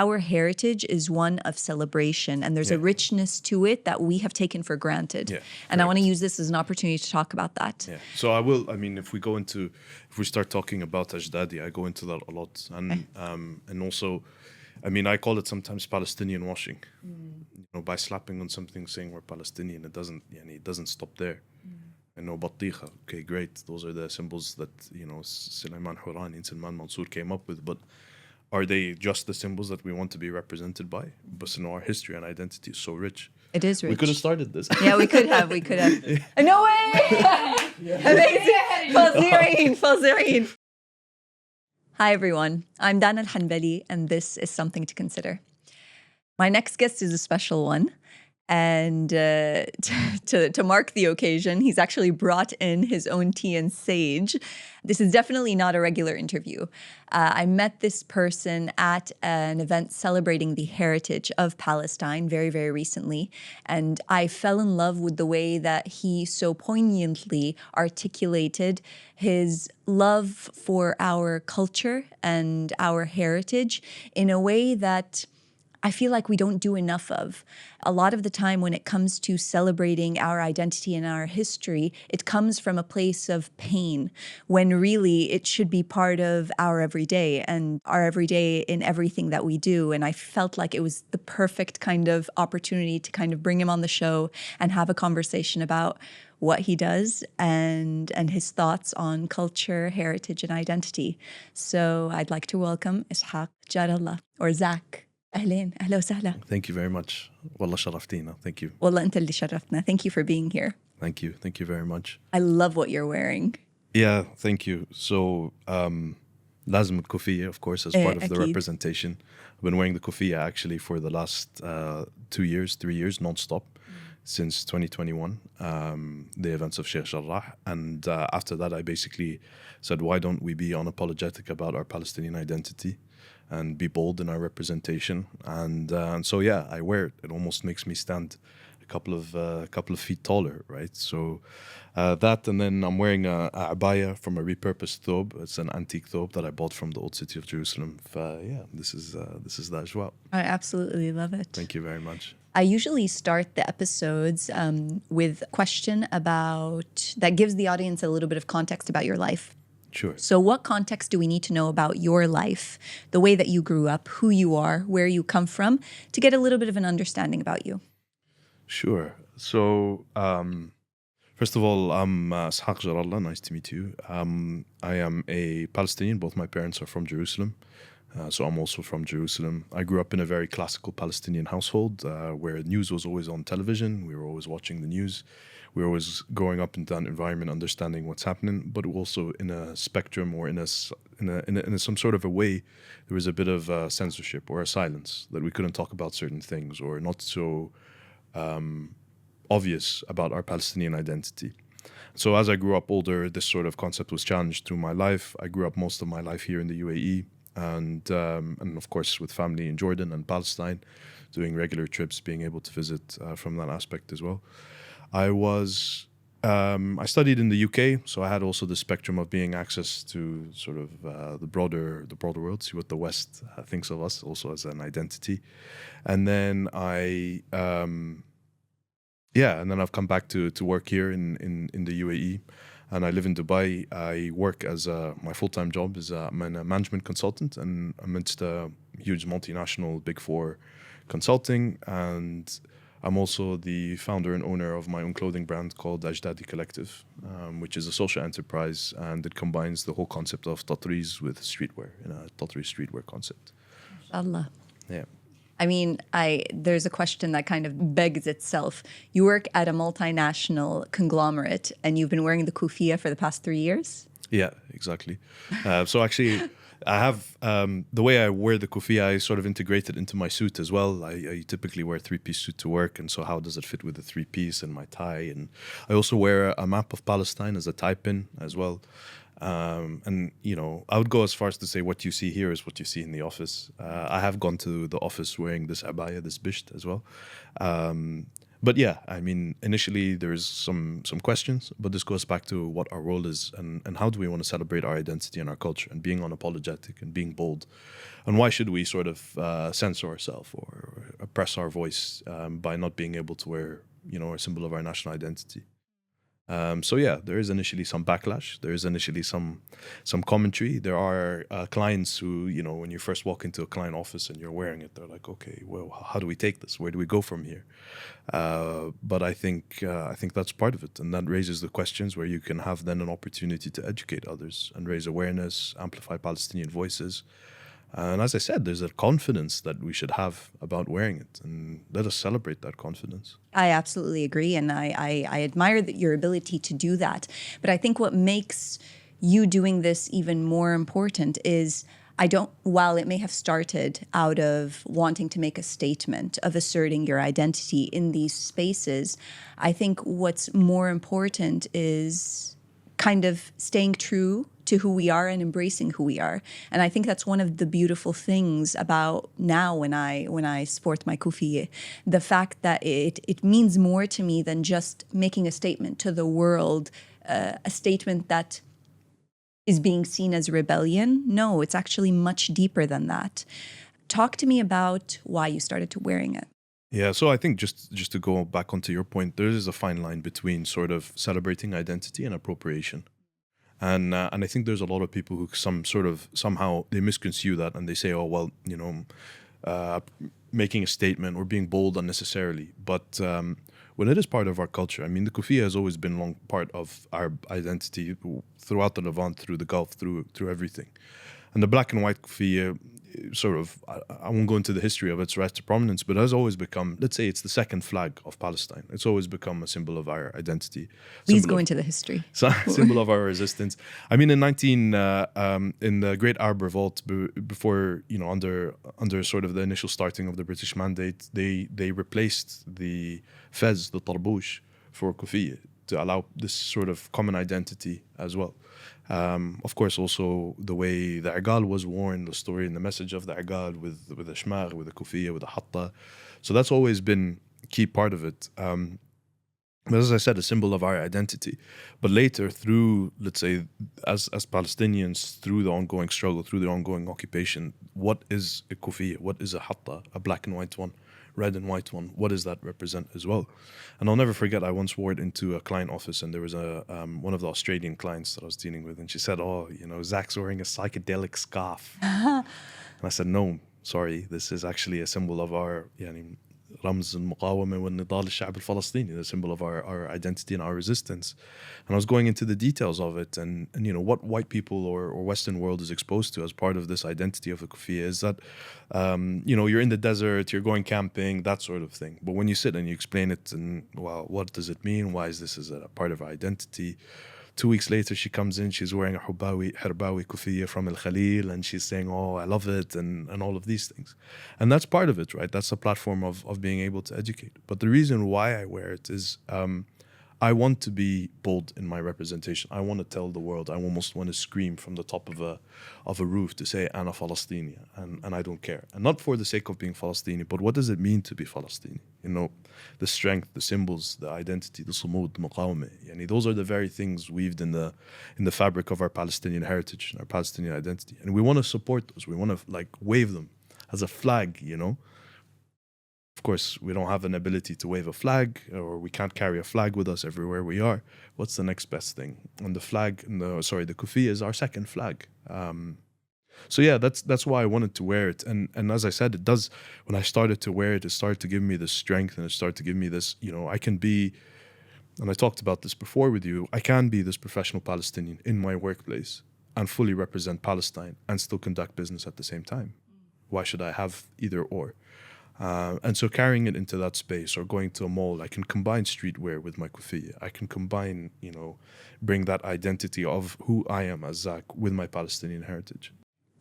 our heritage is one of celebration, and there's a richness to it that we have taken for granted. And I want to use this as an opportunity to talk about that. So if we start talking about Ajdadi, I go into that a lot. And also, I mean, I call it sometimes Palestinian washing. You know, by slapping on something saying we're Palestinian, it doesn't stop there. And no Battiha, okay, great. Those are the symbols that, you know, Sulaiman Hurani and Salman Mansour came up with. But are they just the symbols that we want to be represented by? But our history and identity is so rich. It is rich. We could have started this. Yeah, we could have. No way! Amazing. Fazireen. Hi, everyone. I'm Dana Al-Hanbali, and this is Something to Consider. My next guest is a special one. And to mark the occasion, he's actually brought in his own tea and sage. This is definitely not a regular interview. I met this person at an event celebrating the heritage of Palestine very, very recently. And I fell in love with the way that he so poignantly articulated his love for our culture and our heritage in a way that I feel like we don't do enough of. A lot of the time when it comes to celebrating our identity and our history, it comes from a place of pain, when really it should be part of our everyday and our everyday in everything that we do. And I felt like it was the perfect kind of opportunity to kind of bring him on the show and have a conversation about what he does and his thoughts on culture, heritage, and identity. So I'd like to welcome Zak Jarallah, or Zak. أهلا وسهلا. Thank you very much. والله شرفتينا. Thank you. والله أنت اللي شرفتنا. Thank you for being here. Thank you. Thank you very much. I love what you're wearing. Yeah, thank you. So, لازم الكوفية, of course, as part of the representation. I've been wearing the kufiya actually for the last 3 years, non-stop, since 2021, the events of Zak Jarallah. And after that, I basically said, why don't we be unapologetic about our Palestinian identity and be bold in our representation? And so, yeah, I wear it. It almost makes me stand a couple of feet taller, right? So that, and then I'm wearing a abaya from a repurposed thobe. It's an antique thobe that I bought from the old city of Jerusalem. This is that as well. I absolutely love it. Thank you very much. I usually start the episodes with a question that gives the audience a little bit of context about your life. Sure. So what context do we need to know about your life, the way that you grew up, who you are, where you come from, to get a little bit of an understanding about you? Sure. So, first of all, I'm Zak Jarallah. Nice to meet you. I am a Palestinian. Both my parents are from Jerusalem. So I'm also from Jerusalem. I grew up in a very classical Palestinian household where news was always on television. We were always watching the news. We were always growing up in that environment, understanding what's happening, but also in a spectrum or in some sort of a way, there was a bit of censorship or a silence that we couldn't talk about certain things or not so obvious about our Palestinian identity. So as I grew up older, this sort of concept was challenged through my life. I grew up most of my life here in the UAE. And of course with family in Jordan and Palestine, doing regular trips, being able to visit from that aspect as well. I studied in the UK, so I had also the spectrum of being access to sort of the broader world, see what the West thinks of us also as an identity. And then and then I've come back to work here in the UAE. And I live in Dubai. I work as my full-time job is I'm a management consultant, and amidst a huge multinational Big Four consulting. And I'm also the founder and owner of my own clothing brand called Ajdadi Collective, which is a social enterprise, and it combines the whole concept of tatreez with streetwear in a tatreez streetwear concept. Inshallah. Yeah. I mean, there's a question that kind of begs itself. You work at a multinational conglomerate and you've been wearing the kufiya for the past 3 years? Yeah, exactly. So actually, I have, the way I wear the kufiya, I sort of integrated into my suit as well. I typically wear a 3-piece suit to work, and so how does it fit with the 3-piece and my tie? And I also wear a map of Palestine as a tie pin as well. And, you know, I would go as far as to say what you see here is what you see in the office. I have gone to the office wearing this abaya, this bisht as well. But yeah, I mean, initially there's some questions, but this goes back to what our role is and how do we want to celebrate our identity and our culture and being unapologetic and being bold, and why should we sort of censor ourselves or oppress our voice by not being able to wear, you know, a symbol of our national identity. So yeah, there is initially some backlash. There is initially some commentary. There are clients who, you know, when you first walk into a client office and you're wearing it, they're like, okay, well, how do we take this? Where do we go from here? But I think that's part of it, and that raises the questions where you can have then an opportunity to educate others and raise awareness, amplify Palestinian voices. And as I said, there's a confidence that we should have about wearing it, and let us celebrate that confidence. I absolutely agree, and I admire your ability to do that. But I think what makes you doing this even more important is while it may have started out of wanting to make a statement of asserting your identity in these spaces, I think what's more important is kind of staying true to who we are and embracing who we are. And I think that's one of the beautiful things about now when I sport my kufiye, the fact that it means more to me than just making a statement to the world, a statement that is being seen as rebellion. No, it's actually much deeper than that. Talk to me about why you started to wearing it. Yeah, so I think just to go back onto your point, there is a fine line between sort of celebrating identity and appropriation. And I think there's a lot of people who somehow they misconstrue that and they say, oh, well, you know, making a statement or being bold unnecessarily. But when it is part of our culture, I mean, the kufiya has always been long part of our identity throughout the Levant, through the Gulf, through everything. And the black and white kufiya, sort of, I won't go into the history of its rise to prominence, but has always become, let's say it's the second flag of Palestine. It's always become a symbol of our identity. Please go into the history. Symbol of our resistance. I mean, in the Great Arab Revolt, before, you know, under sort of the initial starting of the British mandate, they replaced the fez, the tarbouch, for kufiya to allow this sort of common identity as well. Of course, also the way the igal was worn, the story and the message of the igal with the shmar, with the kufiya, with the hatta. So that's always been a key part of it. But as I said, a symbol of our identity. But later, through, let's say, as Palestinians, through the ongoing struggle, through the ongoing occupation, what is a kufiya? What is a hatta? A black and white one, red and white one. What does that represent as well? And I'll never forget, I once wore it into a client office, and there was one of the Australian clients that I was dealing with, and she said, oh, you know, Zak's wearing a psychedelic scarf. And I said, no, sorry, this is actually a symbol of our رمز المقاومة والنضال الشعب الفلسطيني, the symbol of our identity and our resistance. And I was going into the details of it, and you know what white people or Western world is exposed to as part of this identity of the kufiya is that you know, you're in the desert, you're going camping, that sort of thing. But when you sit and you explain it, and well, what does it mean? Why is this as a part of our identity? 2 weeks later, she comes in, she's wearing a Herbawi kufiya from Al Khalil, and she's saying, oh, I love it, and all of these things. And that's part of it, right? That's the platform of being able to educate. But the reason why I wear it is I want to be bold in my representation. I want to tell the world. I almost want to scream from the top of a roof to say, Ana Palestinian, and I don't care. And not for the sake of being Palestinian, but what does it mean to be Palestinian? You know, the strength, the symbols, the identity, the sumud, the muqawmah. Yani those are the very things weaved in the fabric of our Palestinian heritage and our Palestinian identity. And we want to support those. We want to like wave them as a flag, you know. Of course, we don't have an ability to wave a flag, or we can't carry a flag with us everywhere we are. What's the next best thing? And the flag, the kufiya is our second flag. So yeah, that's why I wanted to wear it. And as I said, it does, when I started to wear it, it started to give me this strength, and it started to give me this, you know, I can be, and I talked about this before with you, I can be this professional Palestinian in my workplace and fully represent Palestine and still conduct business at the same time. Why should I have either or? And so carrying it into that space, or going to a mall, I can combine streetwear with my kufiya. I can combine, you know, bring that identity of who I am as Zak with my Palestinian heritage.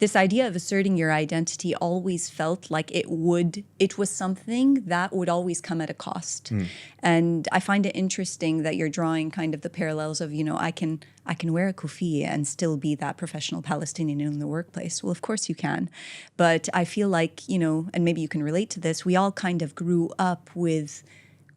This idea of asserting your identity always felt like it was something that would always come at a cost. And I find it interesting that you're drawing kind of the parallels of, you know, I can wear a kufiya and still be that professional Palestinian in the workplace. Well, of course you can. But I feel like, you know, and maybe you can relate to this, we all kind of grew up with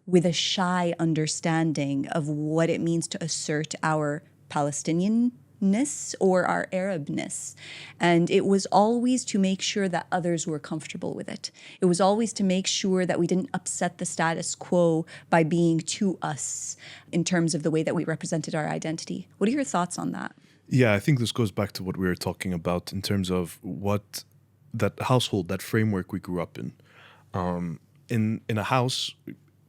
with a shy understanding of what it means to assert our Palestinianness or our Arabness. And it was always to make sure that others were comfortable with it. It was always to make sure that we didn't upset the status quo by being to us in terms of the way that we represented our identity. What are your thoughts on that? Yeah, I think this goes back to what we were talking about in terms of what that household, that framework we grew up in. In a house,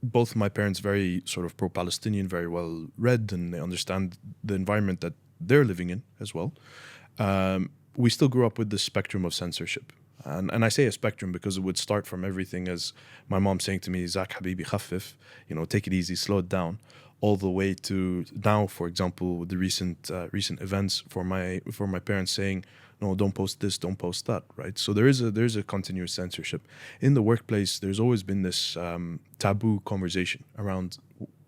both my parents very sort of pro-Palestinian, very well read, and they understand the environment that they're living in as well. We still grew up with this spectrum of censorship. And I say a spectrum because it would start from everything as my mom saying to me, Zak Habibi khaffif, take it easy, slow it down, all the way to now, for example, with the recent events for my parents saying, no, don't post this, don't post that, right? So there's a continuous censorship. In the workplace, there's always been this taboo conversation around,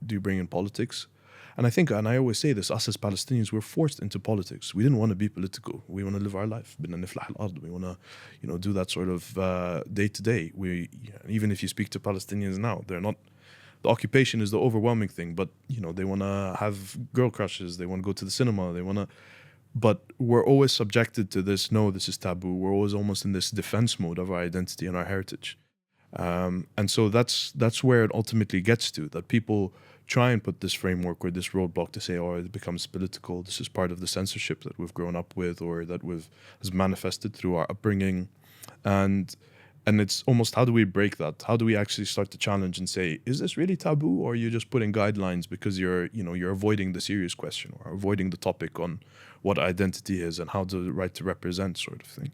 do you bring in politics? And I always say this, us as Palestinians, we're forced into politics. We didn't want to be political. We want to live our life. We want to do that sort of day to day. Even if you speak to Palestinians now, they're not, the occupation is the overwhelming thing, but they want to have girl crushes, they want to go to the cinema, but we're always subjected to this, no, this is taboo. We're always almost in this defense mode of our identity and our heritage. And so that's where it ultimately gets to, that people try and put this framework or this roadblock to say, oh, it becomes political. This is part of the censorship that we've grown up with or that has manifested through our upbringing. And it's almost, how do we break that? How do we actually start to challenge and say, is this really taboo, or are you just putting guidelines because you're avoiding the serious question or avoiding the topic on what identity is and how the right to represent sort of thing?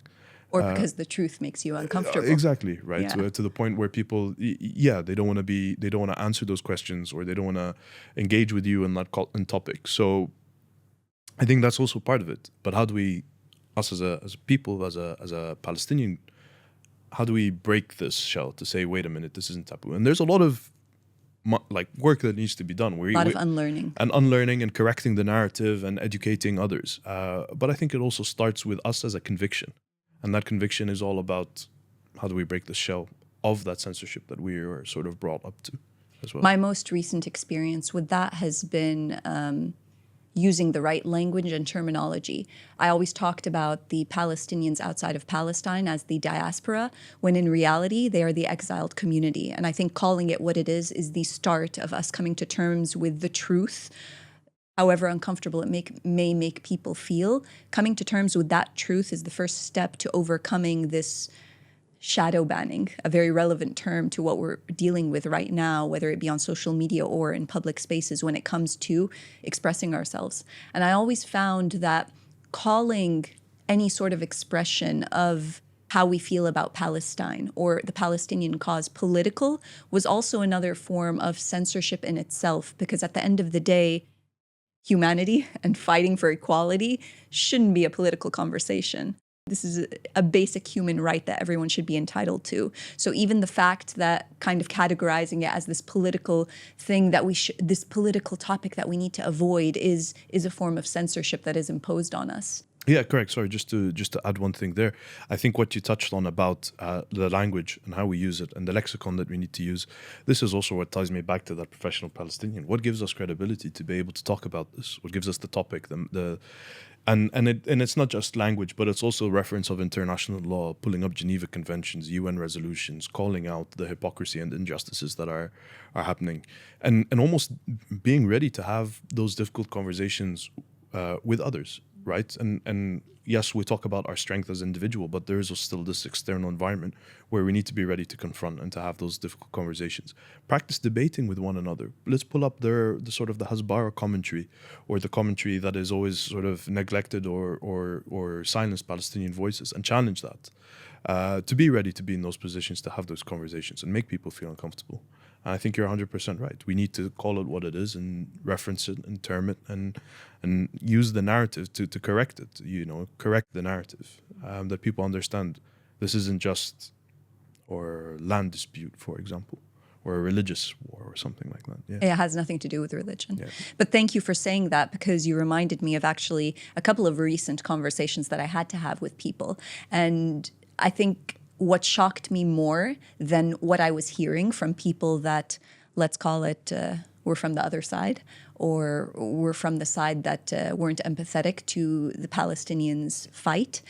Or because the truth makes you uncomfortable. Exactly, right? Yeah. To the point where people, they don't want to answer those questions, or they don't want to engage with you in that topic. So I think that's also part of it. But how do we, us as a people, as a Palestinian, how do we break this shell to say, wait a minute, this isn't taboo? And there's a lot of work that needs to be done. A lot of unlearning. And unlearning and correcting the narrative and educating others. But I think it also starts with us as a conviction. And that conviction is all about how do we break the shell of that censorship that we are sort of brought up to as well. My most recent experience with that has been using the right language and terminology. I always talked about the Palestinians outside of Palestine as the diaspora, when in reality, they are the exiled community. And I think calling it what it is the start of us coming to terms with the truth. However uncomfortable it may make people feel, coming to terms with that truth is the first step to overcoming this shadow banning, a very relevant term to what we're dealing with right now, whether it be on social media or in public spaces when it comes to expressing ourselves. And I always found that calling any sort of expression of how we feel about Palestine or the Palestinian cause political was also another form of censorship in itself, because at the end of the day, humanity and fighting for equality shouldn't be a political conversation. This is a basic human right that everyone should be entitled to. So even the fact that kind of categorizing it as this political thing that this political topic that we need to avoid is a form of censorship that is imposed on us. Yeah, correct. Sorry, just to add one thing there. I think what you touched on about the language and how we use it and the lexicon that we need to use, this is also what ties me back to that professional Palestinian. What gives us credibility to be able to talk about this? What gives us the topic? And it's not just language, but it's also reference of international law, pulling up Geneva Conventions, UN resolutions, calling out the hypocrisy and injustices that are happening, and almost being ready to have those difficult conversations with others. Right. And yes, we talk about our strength as individual, but there is still this external environment where we need to be ready to confront and to have those difficult conversations. Practice debating with one another. Let's pull up the sort of the Hasbara commentary, or the commentary that is always sort of neglected or silenced Palestinian voices, and challenge that. To be ready to be in those positions, to have those conversations and make people feel uncomfortable. And I think you're 100% right. We need to call it what it is and reference it and term it and use the narrative to correct it, correct the narrative, that people understand this isn't just or land dispute, for example, or a religious war or something like that. Yeah. It has nothing to do with religion. Yeah. But thank you for saying that, because you reminded me of actually a couple of recent conversations that I had to have with people. And I think what shocked me more than what I was hearing from people that let's call it, we're from the other side, or we're from the side that weren't empathetic to the Palestinians' fight.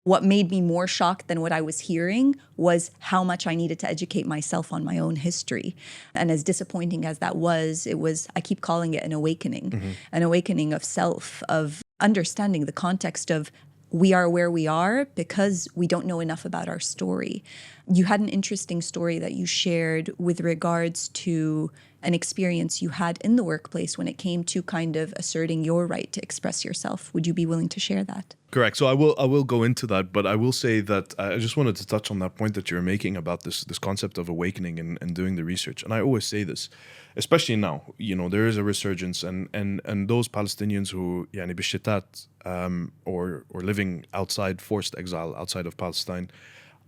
What made me more shocked than what I was hearing was how much I needed to educate myself on my own history. And as disappointing as that was, I keep calling it an awakening of self, of understanding the context of we are where we are because we don't know enough about our story. You had an interesting story that you shared with regards to an experience you had in the workplace when it came to kind of asserting your right to express yourself. Would you be willing to share that? Correct. So I will go into that, but I will say that I just wanted to touch on that point that you're making about this concept of awakening and doing the research. And I always say this, especially now, there is a resurgence, and those Palestinians who يعني بالشتات or living outside, forced exile outside of Palestine,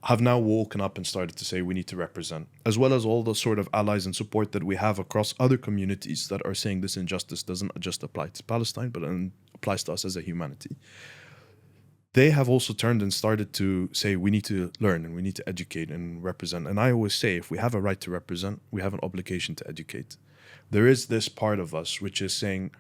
have now woken up and started to say we need to represent, as well as all the sort of allies and support that we have across other communities that are saying this injustice doesn't just apply to Palestine, but applies to us as a humanity. They have also turned and started to say we need to learn and we need to educate and represent. And I always say if we have a right to represent, we have an obligation to educate. There is this part of us which is saying,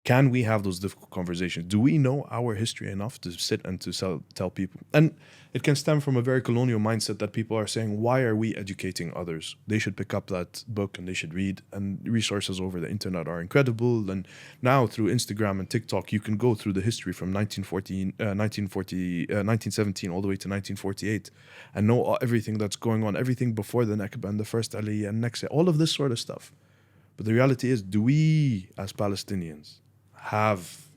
can we have those difficult conversations? Do we know our history enough to sit and to tell people? And it can stem from a very colonial mindset that people are saying, why are we educating others? They should pick up that book and they should read. And resources over the internet are incredible. And now through Instagram and TikTok, you can go through the history from 1917 all the way to 1948 and know everything that's going on, everything before the Nakba and the first Aliyah and next, all of this sort of stuff. But the reality is, do we as Palestinians have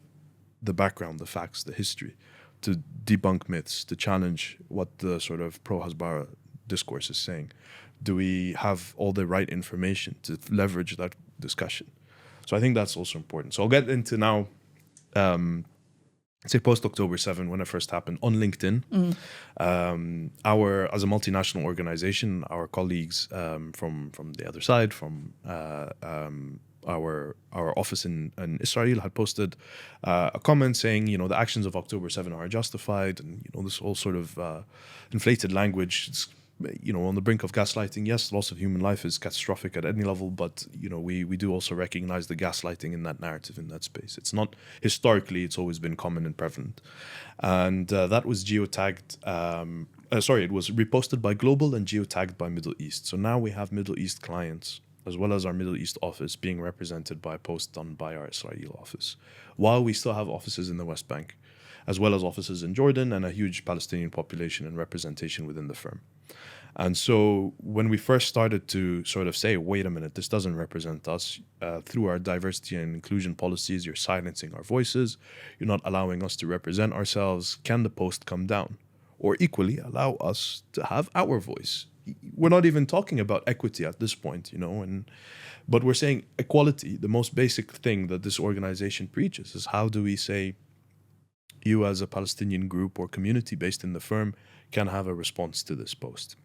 the background, the facts, the history to debunk myths, to challenge what the sort of pro-Hasbara discourse is saying? Do we have all the right information to leverage that discussion? So I think that's also important. So I'll get into now, say post-October 7, when it first happened, on LinkedIn. As a multinational organization, our colleagues from the other side, from our office in Israel, had posted a comment saying, the actions of October 7 are justified, and this whole sort of inflated language. It's, on the brink of gaslighting. Yes, loss of human life is catastrophic at any level, but we do also recognize the gaslighting in that narrative, in that space. It's not historically; it's always been common and prevalent, and that was geotagged. It was reposted by Global and geotagged by Middle East. So now we have Middle East clients, as well as our Middle East office, being represented by a post done by our Israeli office, while we still have offices in the West Bank, as well as offices in Jordan and a huge Palestinian population and representation within the firm. And so when we first started to sort of say, wait a minute, this doesn't represent us, through our diversity and inclusion policies, you're silencing our voices, you're not allowing us to represent ourselves, can the post come down? Or equally, allow us to have our voice. We're not even talking about equity at this point, but we're saying equality. The most basic thing that this organization preaches is, how do we say you as a Palestinian group or community based in the firm can have a response to this post?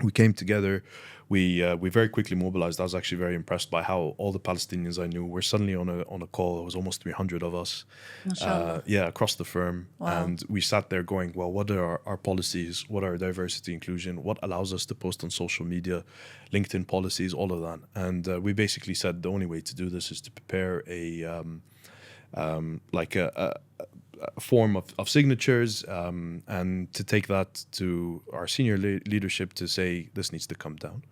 We came together, we very quickly mobilized. I was actually very impressed by how all the Palestinians I knew were suddenly on a call. It was almost 300 of us, across the firm. Wow. And we sat there going, well, what are our policies? What are diversity, inclusion? What allows us to post on social media, LinkedIn policies, all of that. And we basically said the only way to do this is to prepare a form of signatures, and to take that to our senior leadership to say this needs to come down.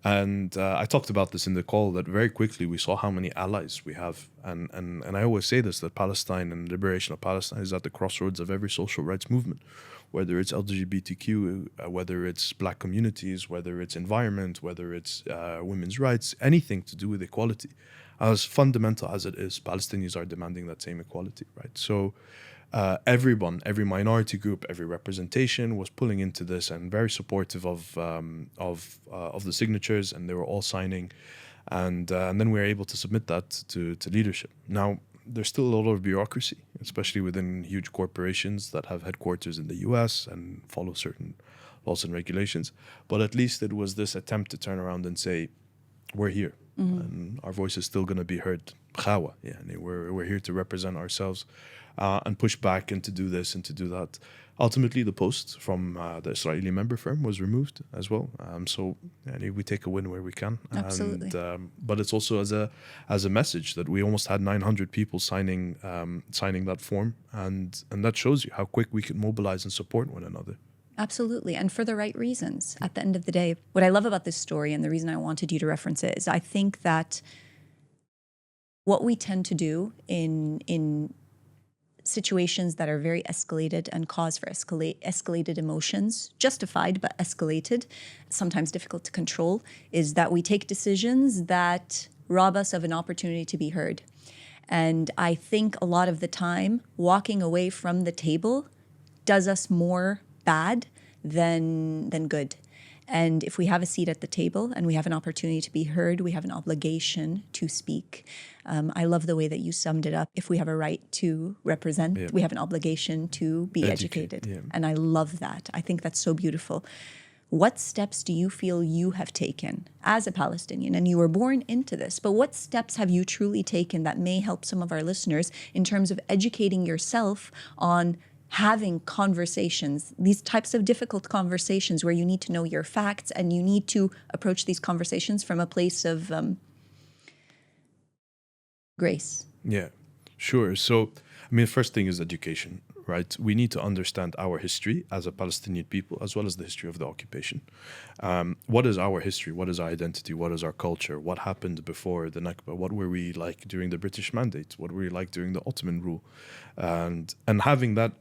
And I talked about this in the call, that very quickly we saw how many allies we have. And I always say this, that Palestine and liberation of Palestine is at the crossroads of every social rights movement, whether it's LGBTQ, whether it's black communities, whether it's environment, whether it's women's rights, anything to do with equality. As fundamental as it is, Palestinians are demanding that same equality, right? So everyone, every minority group, every representation was pulling into this and very supportive of the signatures, and they were all signing, and then we were able to submit that to leadership. Now, there's still a lot of bureaucracy, especially within huge corporations that have headquarters in the US and follow certain laws and regulations. But at least it was this attempt to turn around and say, we're here. and our voice is still going to be heard. Yeah, we're here to represent ourselves and push back and to do this and to do that. Ultimately, the post from the Israeli member firm was removed as well. So we take a win where we can. Absolutely. And, but it's also as a message that we almost had 900 people signing that form, and that shows you how quick we can mobilize and support one another. Absolutely. And for the right reasons. At the end of the day, what I love about this story, and the reason I wanted you to reference it, is I think that what we tend to do in situations that are very escalated and cause for escalated emotions, justified but escalated, sometimes difficult to control, is that we take decisions that rob us of an opportunity to be heard. And I think a lot of the time, walking away from the table does us more bad than good. And if we have a seat at the table and we have an opportunity to be heard, we have an obligation to speak. I love the way that you summed it up. If we have a right to represent, we have an obligation to be educated. Yeah. And I love that. I think that's so beautiful. What steps do you feel you have taken as a Palestinian? And you were born into this, but what steps have you truly taken that may help some of our listeners in terms of educating yourself on having conversations, these types of difficult conversations where you need to know your facts and you need to approach these conversations from a place of grace? Yeah, sure. So, I mean, the first thing is education, right? We need to understand our history as a Palestinian people, as well as the history of the occupation. What is our history? What is our identity? What is our culture? What happened before the Nakba? What were we like during the British Mandate? What were we like during the Ottoman rule? And having that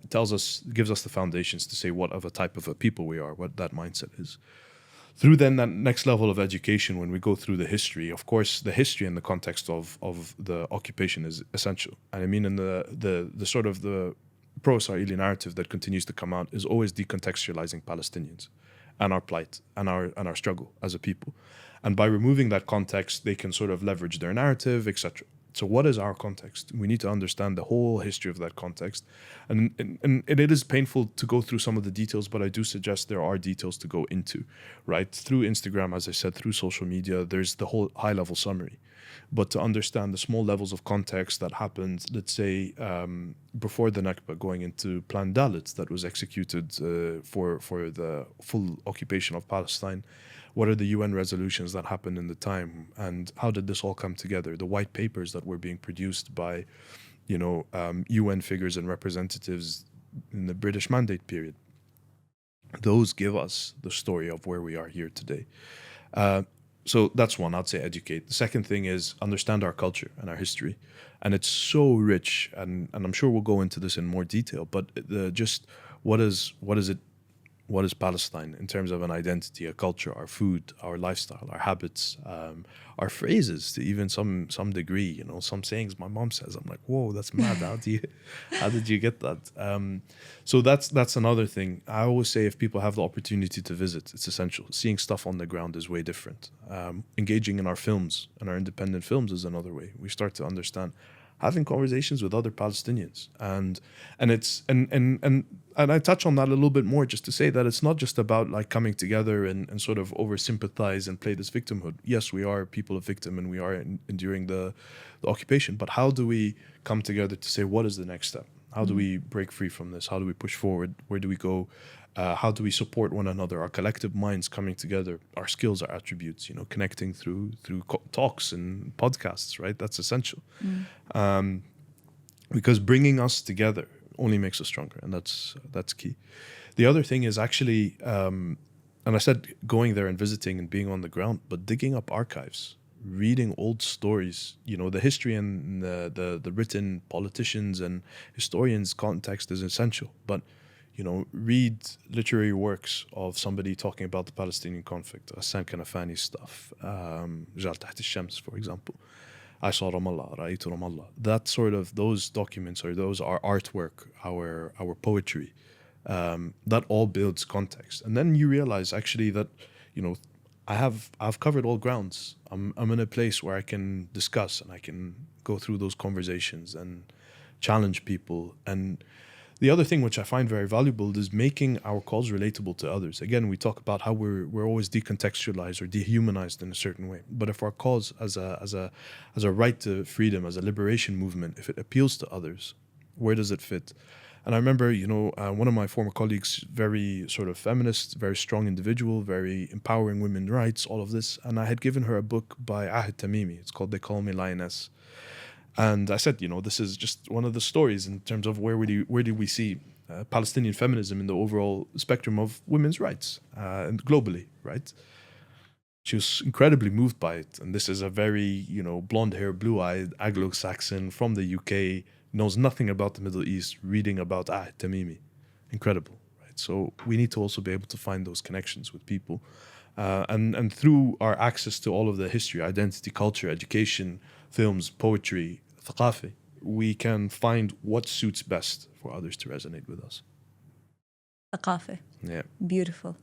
gives us the foundations to say what of a type of a people we are, what that mindset is. Through then that next level of education, when we go through the history, of course, the history in the context of the occupation is essential. And I mean, in the sort of the pro-Israeli narrative that continues to come out is always decontextualizing Palestinians and our plight and our struggle as a people. And by removing that context, they can sort of leverage their narrative, etc. So what is our context? We need to understand the whole history of that context. And it is painful to go through some of the details, but I do suggest there are details to go into, right? Through Instagram, as I said, through social media, there's the whole high-level summary. But to understand the small levels of context that happened, let's say, before the Nakba, going into Plan Dalit that was executed for the full occupation of Palestine, what are the UN resolutions that happened in the time, and how did this all come together? The white papers that were being produced by, UN figures and representatives in the British Mandate period. Those give us the story of where we are here today. So that's one, I'd say educate. The second thing is understand our culture and our history. And it's so rich, and I'm sure we'll go into this in more detail, but what is Palestine in terms of an identity, a culture, our food, our lifestyle, our habits, our phrases to even some degree, some sayings my mom says. I'm like, whoa, that's mad. How did you get that? So that's another thing. I always say if people have the opportunity to visit, it's essential. Seeing stuff on the ground is way different. Engaging in our films and our independent films is another way. We start to understand. Having conversations with other Palestinians, and I touch on that a little bit more just to say that it's not just about like coming together and sort of over sympathize and play this victimhood. Yes, we are people of victim and we are enduring the occupation, but how do we come together to say what is the next step? How do we break free from this? How do we push forward? Where do we go? How do we support one another? Our collective minds coming together, our skills, our attributes, connecting through talks and podcasts, right? That's essential. Because bringing us together only makes us stronger, and that's key. The other thing is actually, and I said going there and visiting and being on the ground, but digging up archives, reading old stories, the history and the written politicians and historians context is essential, but read literary works of somebody talking about the Palestinian conflict, Hassan Kanafani's stuff, Jal Taht al-Shams, for example. I saw Ramallah, Ra'aytu Ramallah. That sort of, those documents or those are artwork, our poetry, that all builds context. And then you realize actually that, I've covered all grounds. I'm in a place where I can discuss and I can go through those conversations and challenge people. And The other thing which I find very valuable is making our cause relatable to others. Again, we talk about how we're always decontextualized or dehumanized in a certain way. But if our cause as a right to freedom, as a liberation movement, if it appeals to others, where does it fit? And I remember, one of my former colleagues, very sort of feminist, very strong individual, very empowering women's rights, all of this. And I had given her a book by Ahad Tamimi. It's called They Call Me Lioness. And I said, this is just one of the stories in terms of where do we see Palestinian feminism in the overall spectrum of women's rights and globally, right? She was incredibly moved by it. And this is a very, blonde hair, blue-eyed Anglo-Saxon from the UK, knows nothing about the Middle East, reading about Ahad Tamimi. Incredible, right? So we need to also be able to find those connections with people. And through our access to all of the history, identity, culture, education, films, poetry, thaqafi, we can find what suits best for others to resonate with us. Thaqafi. Yeah. Beautiful.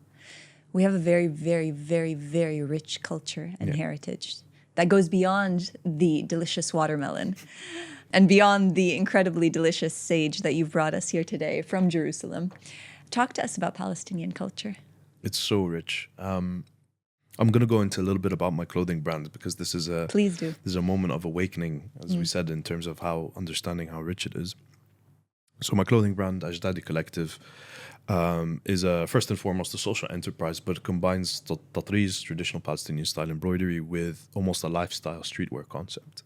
We have a very, very, very, very rich culture and heritage that goes beyond the delicious watermelon and beyond the incredibly delicious sage that you've brought us here today from Jerusalem. Talk to us about Palestinian culture. It's so rich. I'm going to go into a little bit about my clothing brand because this is Please do. This is a moment of awakening, as we said, in terms of understanding how rich it is. So my clothing brand, Ajdadi Collective, is first and foremost a social enterprise, but it combines tatreez, traditional Palestinian style embroidery, with almost a lifestyle streetwear concept.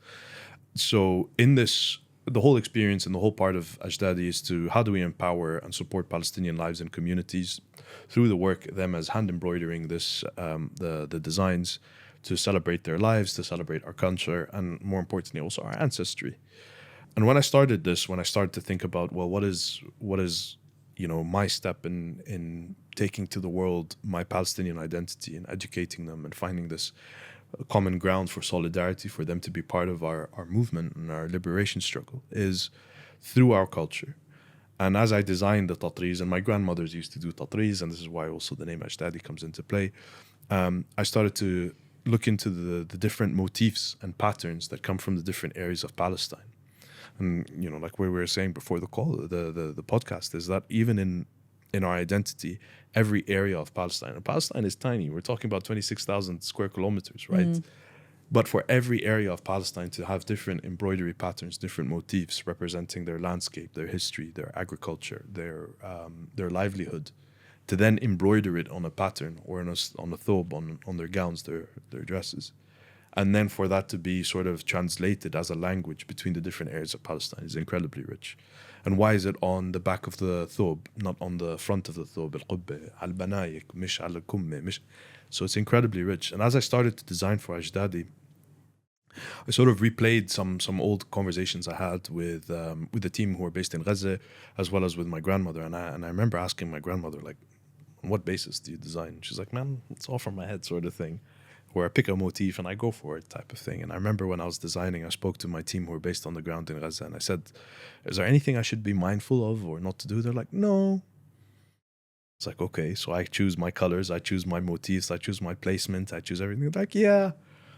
So in this, the whole experience and the whole part of Ajdadi is to how do we empower and support Palestinian lives and communities through the work, them as hand embroidering this, the designs to celebrate their lives, to celebrate our culture, and more importantly also our ancestry. And when I started to think about, well, what is my step in taking to the world my Palestinian identity and educating them and finding this common ground for solidarity, for them to be part of our movement and our liberation struggle, is through our culture. And as I designed the tatreez, and my grandmothers used to do tatreez, and this is why also the name Ajdadi comes into play, I started to look into the different motifs and patterns that come from the different areas of Palestine. And, like we were saying before the call, the podcast, is that even in our identity, every area of Palestine, and Palestine is tiny, we're talking about 26,000 square kilometers, right? But for every area of Palestine to have different embroidery patterns, different motifs representing their landscape, their history, their agriculture, their livelihood, to then embroider it on a pattern or on a thobe, on their gowns, their dresses. And then for that to be sort of translated as a language between the different areas of Palestine is incredibly rich. And why is it on the back of the thobe, not on the front of the thobe? Al-qubba, al-banayik, mish al-kumme, mish. So it's incredibly rich. And as I started to design for Ajdadi, I sort of replayed some old conversations I had with the team who are based in Gaza, as well as with my grandmother. And I remember asking my grandmother, like, on what basis do you design? She's like, man, it's all from my head sort of thing. Where I pick a motif and I go for it type of thing. And I remember when I was designing, I spoke to my team who were based on the ground in Gaza, and I said, is there anything I should be mindful of or not to do? They're like, no. It's like, okay, so I choose my colors, I choose my motifs, I choose my placement, I choose everything. They're like, yeah.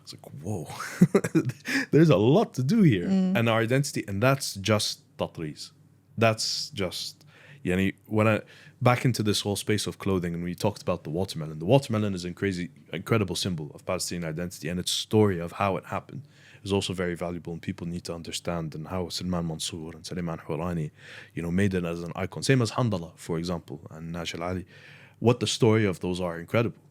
It's like, whoa, there's a lot to do here. And our identity, and that's just tatreez. That's just, when I back into this whole space of clothing, and we talked about the watermelon is an incredible symbol of Palestinian identity, and its story of how it happened is also very valuable, and people need to understand, and how Salman Mansour and Suleiman Hurani, made it as an icon. Same as Handala, for example, and Najal Ali. What the story of those are incredible.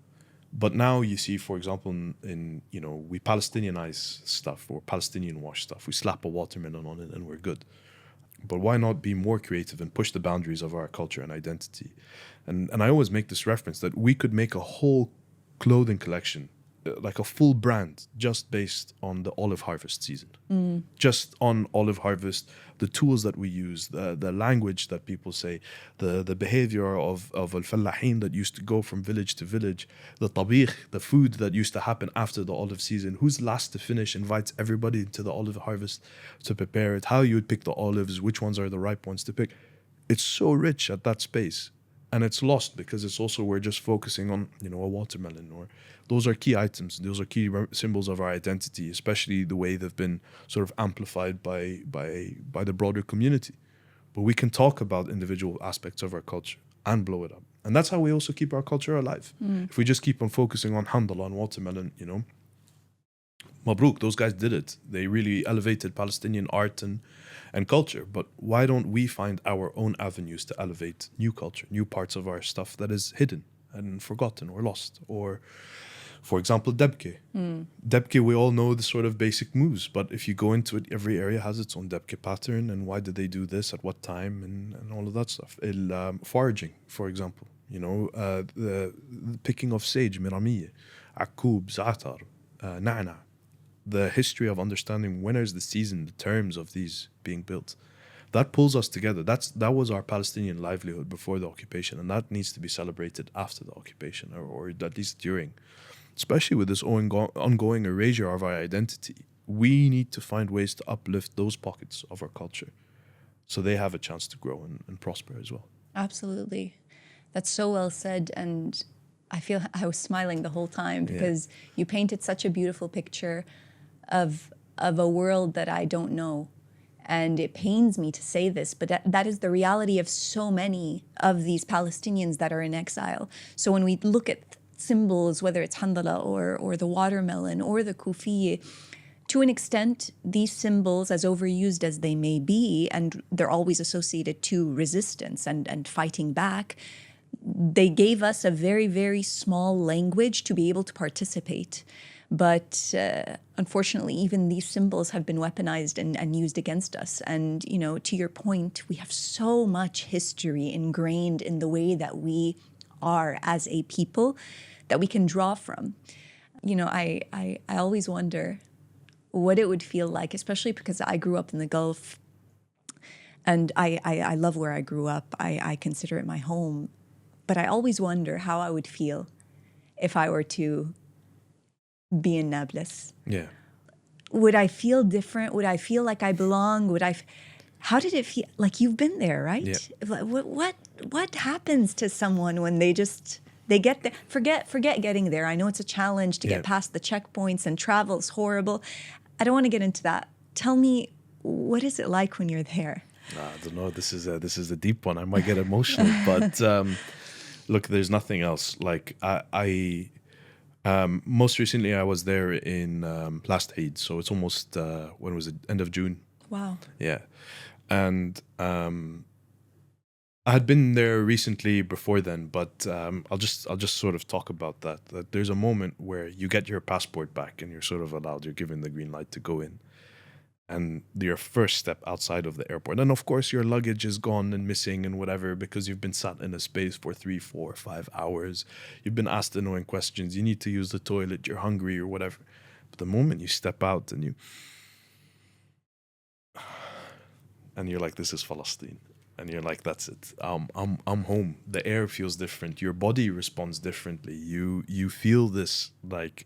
But now you see, for example, we Palestinianize stuff or Palestinian wash stuff. We slap a watermelon on it and we're good. But why not be more creative and push the boundaries of our culture and identity? And I always make this reference that we could make a whole clothing collection, like a full brand, just based on the olive harvest season. Just on olive harvest, the tools that we use, the language that people say, the behavior of al-fallahin that used to go from village to village, the tabikh, the food that used to happen after the olive season, who's last to finish, invites everybody to the olive harvest to prepare it, how you would pick the olives, which ones are the ripe ones to pick. It's so rich at that space. And it's lost because it's also, we're just focusing on, a watermelon, or those are key items. Those are key symbols of our identity, especially the way they've been sort of amplified by the broader community, But we can talk about individual aspects of our culture and blow it up. And that's how we also keep our culture alive. If we just keep on focusing on hamdallah and watermelon, you know, Mabruk, those guys did it. They really elevated Palestinian art and culture. But why don't we find our own avenues to elevate new culture, new parts of our stuff that is hidden and forgotten or lost? Or, for example, Debke. Debke, we all know the sort of basic moves, but if you go into it, every area has its own Debke pattern, and why did they do this at what time, and all of that stuff. Foraging, for example, you know, the picking of sage, miramiye, akub, za'atar, na'na. The history of understanding when is the season, the terms of these being built. That pulls us together. That was our Palestinian livelihood before the occupation, and that needs to be celebrated after the occupation, or at least during. Especially with this ongoing erasure of our identity, we need to find ways to uplift those pockets of our culture so they have a chance to grow and prosper as well. Absolutely. That's so well said. And I feel I was smiling the whole time because you painted such a beautiful picture of a world that I don't know. And it pains me to say this, but that is the reality of so many of these Palestinians that are in exile. So when we look at symbols, whether it's handala or the watermelon or the kufiye, to an extent, these symbols, as overused as they may be, and they're always associated to resistance and fighting back, they gave us a very, very small language to be able to participate. But unfortunately, even these symbols have been weaponized and used against us. And, you know, to your point, we have so much history ingrained in the way that we are as a people that we can draw from. You know, I always wonder what it would feel like, especially because I grew up in the Gulf and I love where I grew up. I consider it my home. But I always wonder how I would feel if I were to be in Nablus. Yeah. Would I feel different? Would I feel like I belong? How did it feel? Like, you've been there, right? Yeah. What happens to someone when they get there? Forget getting there. I know it's a challenge to get past the checkpoints, and travel's horrible. I don't want to get into that. Tell me, what is it like when you're there? I don't know. This is a deep one. I might get emotional, but look, there's nothing else. Like I most recently I was there in last Eid, so it's almost when was it? End of June. Wow. Yeah, and I had been there recently before then, but I'll just sort of talk about that. That there's a moment where you get your passport back and you're sort of allowed, you're given the green light to go in. And your first step outside of the airport. And of course, your luggage is gone and missing and whatever, because you've been sat in a space for 3, 4, 5 hours. You've been asked annoying questions. You need to use the toilet. You're hungry or whatever. But the moment you step out and you're like, this is Palestine. And you're like, that's it. I'm home. The air feels different. Your body responds differently. You feel this, like,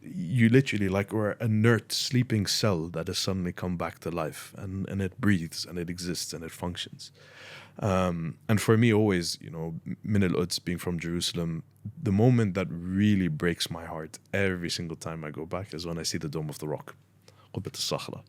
you literally like we're an inert sleeping cell that has suddenly come back to life, and it breathes and it exists and it functions. And for me, always, you know, Min al-Quds, being from Jerusalem, the moment that really breaks my heart every single time I go back is when I see the Dome of the Rock, Qubbat al-Sakhra.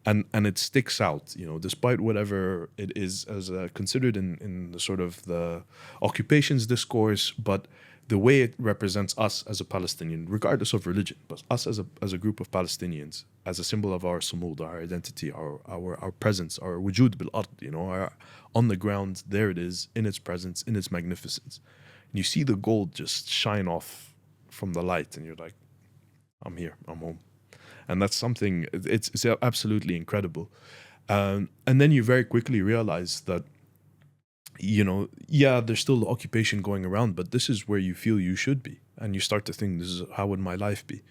And it sticks out, you know, despite whatever it is as considered in the sort of the occupations discourse, but the way it represents us as a Palestinian, regardless of religion, but us as a group of Palestinians, as a symbol of our sumud, our identity, our presence, our wujud bil ard, you know, our, on the ground, there it is, in its presence, in its magnificence. And you see the gold just shine off from the light, and you're like, I'm here, I'm home. And that's something, it's absolutely incredible. And then you very quickly realize that, you know, yeah, there's still occupation going around, but this is where you feel you should be. And you start to think, this is how would my life be?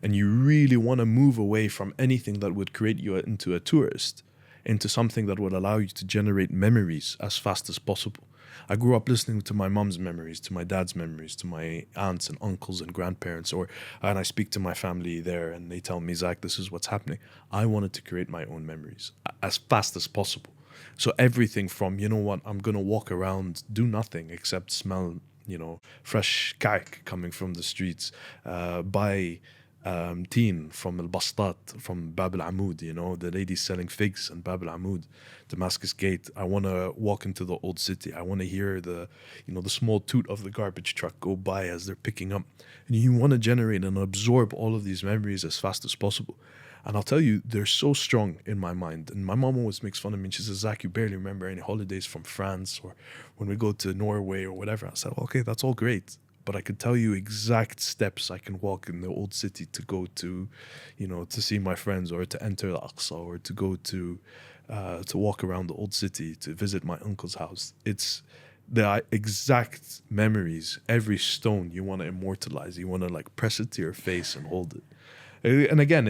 And you really want to move away from anything that would create you into a tourist, into something that would allow you to generate memories as fast as possible. I grew up listening to my mom's memories, to my dad's memories, to my aunts and uncles and grandparents, and I speak to my family there and they tell me, Zach, this is what's happening. I wanted to create my own memories as fast as possible. So everything from, you know what, I'm going to walk around, do nothing except smell, you know, fresh kaik coming from the streets, buy teen from Al Bastat, from Bab Al Amud, you know, the ladies selling figs in Bab Al Amud, Damascus Gate. I want to walk into the old city. I want to hear the, you know, the small toot of the garbage truck go by as they're picking up. And you want to generate and absorb all of these memories as fast as possible. And I'll tell you, they're so strong in my mind. And my mom always makes fun of me. And she says, Zach, you barely remember any holidays from France or when we go to Norway or whatever. I said, well, okay, that's all great. But I could tell you exact steps I can walk in the old city to go to, you know, to see my friends or to enter the Aqsa or to go to walk around the old city, to visit my uncle's house. It's the exact memories, every stone you want to immortalize. You want to like press it to your face and hold it. And again,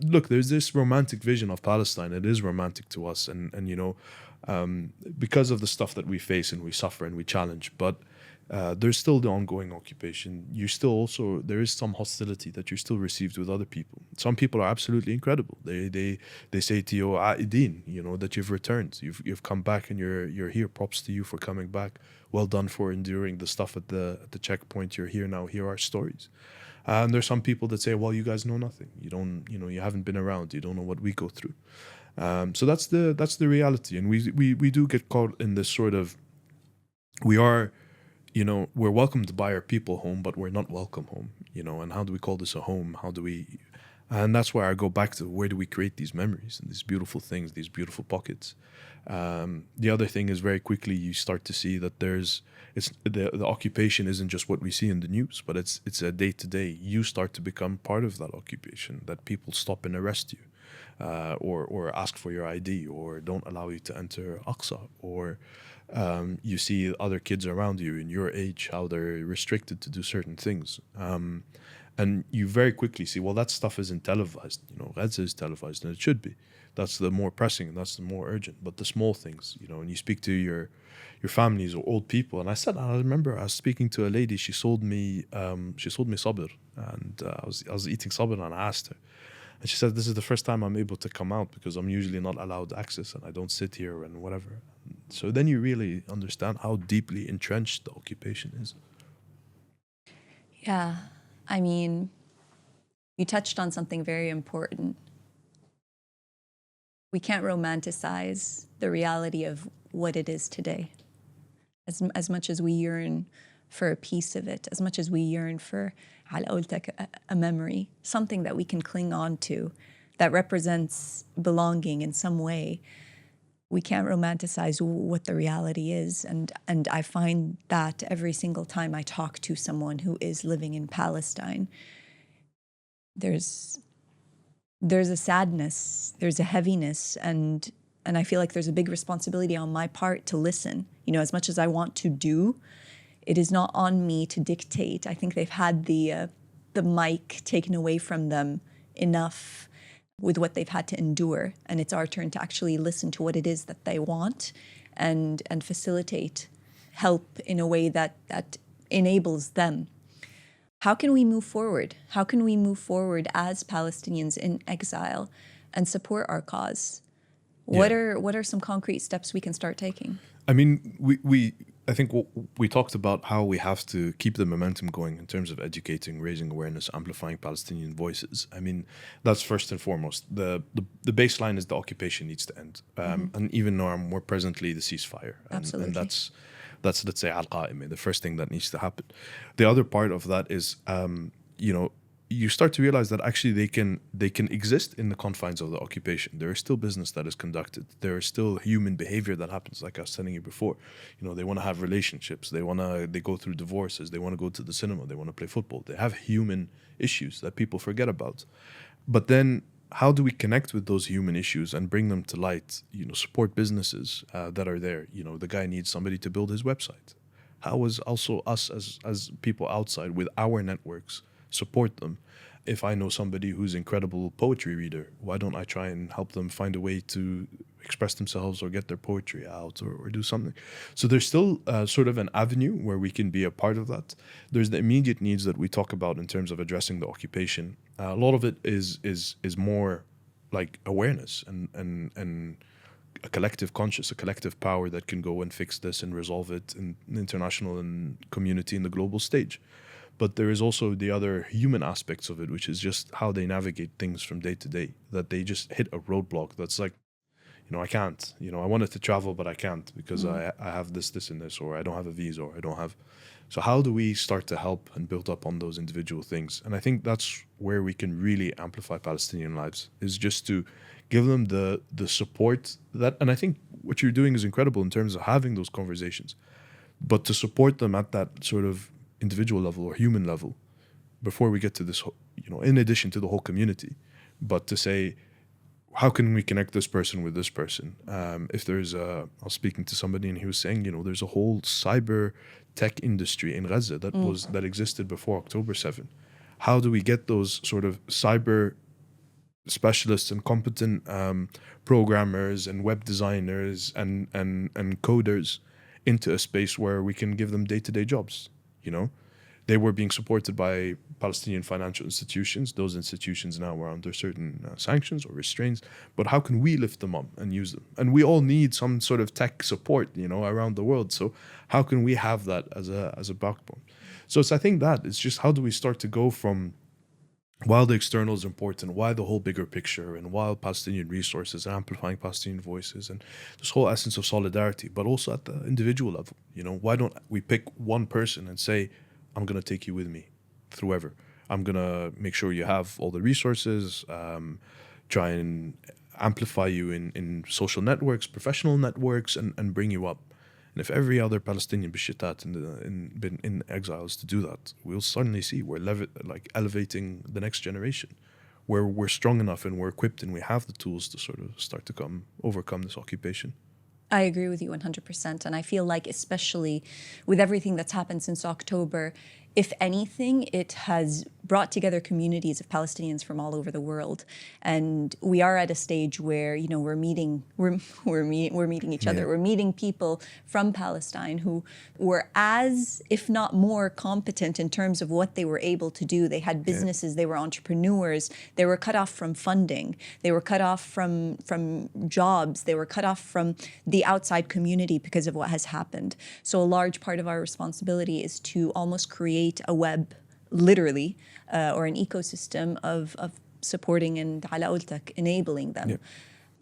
look, there's this romantic vision of Palestine. It is romantic to us. And you know, because of the stuff that we face and we suffer and we challenge. But there's still the ongoing occupation. There is some hostility that you're still received with other people. Some people are absolutely incredible. They say to you, Aideen, you know, that you've returned. You've come back and you're here. Props to you for coming back. Well done for enduring the stuff at the checkpoint. You're here now. Here are stories. And there's some people that say, well, you guys know nothing. You haven't been around. You don't know what we go through. So that's the reality. And we do get caught in this sort of, we're welcomed by our people home, but we're not welcome home, you know. And how do we call this a home? And that's where I go back to, where do we create these memories and these beautiful things, these beautiful pockets? The other thing is, very quickly you start to see that the occupation isn't just what we see in the news, but it's a day to day. You start to become part of that occupation, that people stop and arrest you, or ask for your ID, or don't allow you to enter Aqsa, or you see other kids around you in your age, how they're restricted to do certain things. And you very quickly see, well, that stuff isn't televised. You know, Gaza is televised, and it should be. That's the more pressing, and that's the more urgent. But the small things, you know, and you speak to your families or old people. And I remember I was speaking to a lady. She sold me sabr, and I was eating sabr, and I asked her, and she said, "This is the first time I'm able to come out because I'm usually not allowed access, and I don't sit here and whatever." So then you really understand how deeply entrenched the occupation is. Yeah, I mean, you touched on something very important. We can't romanticize the reality of what it is today. As much as we yearn for a piece of it, as much as we yearn for a memory, something that we can cling on to, that represents belonging in some way, we can't romanticize what the reality is. And I find that every single time I talk to someone who is living in Palestine, there's a sadness, there's a heaviness, and I feel like there's a big responsibility on my part to listen. You know, as much as I want to do, it is not on me to dictate. I think they've had the mic taken away from them enough with what they've had to endure, and it's our turn to actually listen to what it is that they want and facilitate help in a way that enables them. How can we move forward? How can we move forward as Palestinians in exile and support our cause? What are some concrete steps we can start taking? I mean, I think we talked about how we have to keep the momentum going in terms of educating, raising awareness, amplifying Palestinian voices. I mean, that's first and foremost. The baseline is the occupation needs to end. And even though more presently the ceasefire. Absolutely. And that's let's say al-Qa'imah, the first thing that needs to happen. The other part of that is, you start to realize that actually they can exist in the confines of the occupation. There is still business that is conducted. There is still human behavior that happens, like I was telling you before. You know, they want to have relationships. They go through divorces. They want to go to the cinema. They want to play football. They have human issues that people forget about. But then how do we connect with those human issues and bring them to light? You know, support businesses that are there. You know, the guy needs somebody to build his website. How is also us as people outside with our networks support them? If I know somebody who's incredible poetry reader, why don't I try and help them find a way to express themselves or get their poetry out or do something? So there's still sort of an avenue where we can be a part of that. There's the immediate needs that we talk about in terms of addressing the occupation. A lot of it is more like awareness and a collective conscious, a collective power that can go and fix this and resolve it in the international and community and the global stage. But there is also the other human aspects of it, which is just how they navigate things from day to day, that they just hit a roadblock that's like, I can't, I wanted to travel, but I can't because I have this, and this, or I don't have a visa, or I don't have. So how do we start to help and build up on those individual things? And I think that's where we can really amplify Palestinian lives, is just to give them the support that, and I think what you're doing is incredible in terms of having those conversations, but to support them at that sort of individual level or human level before we get to this, in addition to the whole community, but to say, how can we connect this person with this person? If there's I was speaking to somebody and he was saying, there's a whole cyber tech industry in Gaza that existed before October 7. How do we get those sort of cyber specialists and competent programmers and web designers and coders into a space where we can give them day-to-day jobs? They were being supported by Palestinian financial institutions. Those institutions now are under certain sanctions or restraints. But how can we lift them up and use them? And we all need some sort of tech support, around the world. So how can we have that as a backbone? So I think that it's just, how do we start to go from, while the external is important, why the whole bigger picture, and while Palestinian resources and amplifying Palestinian voices and this whole essence of solidarity, but also at the individual level, why don't we pick one person and say, I'm going to take you with me through ever. I'm going to make sure you have all the resources, try and amplify you in social networks, professional networks, and bring you up. And if every other Palestinian bishitat in exile is to do that, we'll suddenly see we're elevating the next generation, where we're strong enough and we're equipped and we have the tools to sort of start to overcome this occupation. I agree with you 100%. And I feel like, especially with everything that's happened since October, if anything, it has brought together communities of Palestinians from all over the world. And we are at a stage where, we're meeting each other. We're meeting people from Palestine who were as, if not more, competent in terms of what they were able to do. They had businesses, they were entrepreneurs, they were cut off from funding, they were cut off from jobs, they were cut off from the outside community because of what has happened. So a large part of our responsibility is to almost create a web, literally, or an ecosystem of supporting and enabling them.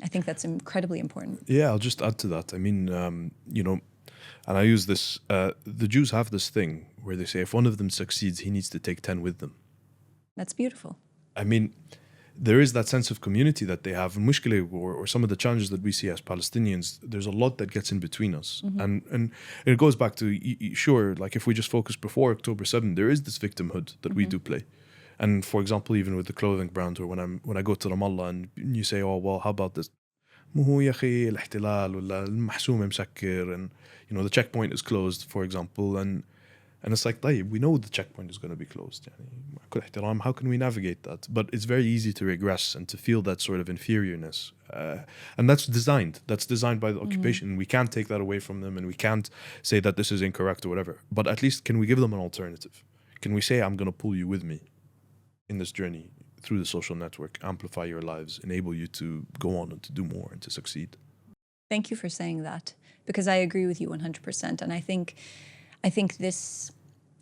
I think that's incredibly important. Yeah, I'll just add to that. I mean, and I use this, the Jews have this thing where they say if one of them succeeds, he needs to take 10 with them. That's beautiful. I mean, there is that sense of community that they have. And or some of the challenges that we see as Palestinians, there's a lot that gets in between us. And it goes back to, sure, like if we just focus before October 7, there is this victimhood that we do play. And for example, even with the clothing brand, or when I go to Ramallah and you say, oh, well, how about this? مو يا أخي الاحتلال ولا المحسوم مسكر, and the checkpoint is closed, for example, and it's like, we know the checkpoint is going to be closed. How can we navigate that? But it's very easy to regress and to feel that sort of inferiorness. And that's designed. That's designed by the occupation. We can't take that away from them, and we can't say that this is incorrect or whatever. But at least can we give them an alternative? Can we say, I'm going to pull you with me in this journey through the social network, amplify your lives, enable you to go on and to do more and to succeed? Thank you for saying that, because I agree with you 100%. And I think this,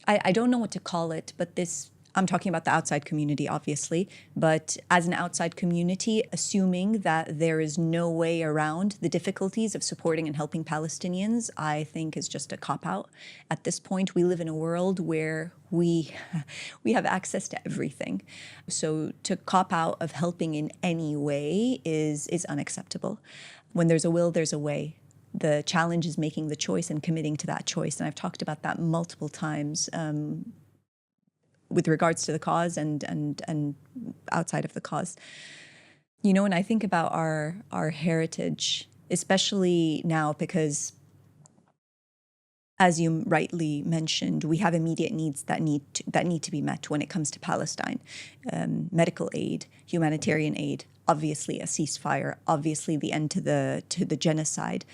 I don't know what to call it, but this, I'm talking about the outside community, obviously, but as an outside community, assuming that there is no way around the difficulties of supporting and helping Palestinians, I think is just a cop-out. At this point, we live in a world where we have access to everything. So to cop out of helping in any way is unacceptable. When there's a will, there's a way. The challenge is making the choice and committing to that choice. And I've talked about that multiple times with regards to the cause and outside of the cause. When I think about our heritage, especially now, because as you rightly mentioned, we have immediate needs that need to be met when it comes to Palestine. Medical aid, humanitarian aid, obviously a ceasefire, obviously the end to the genocide,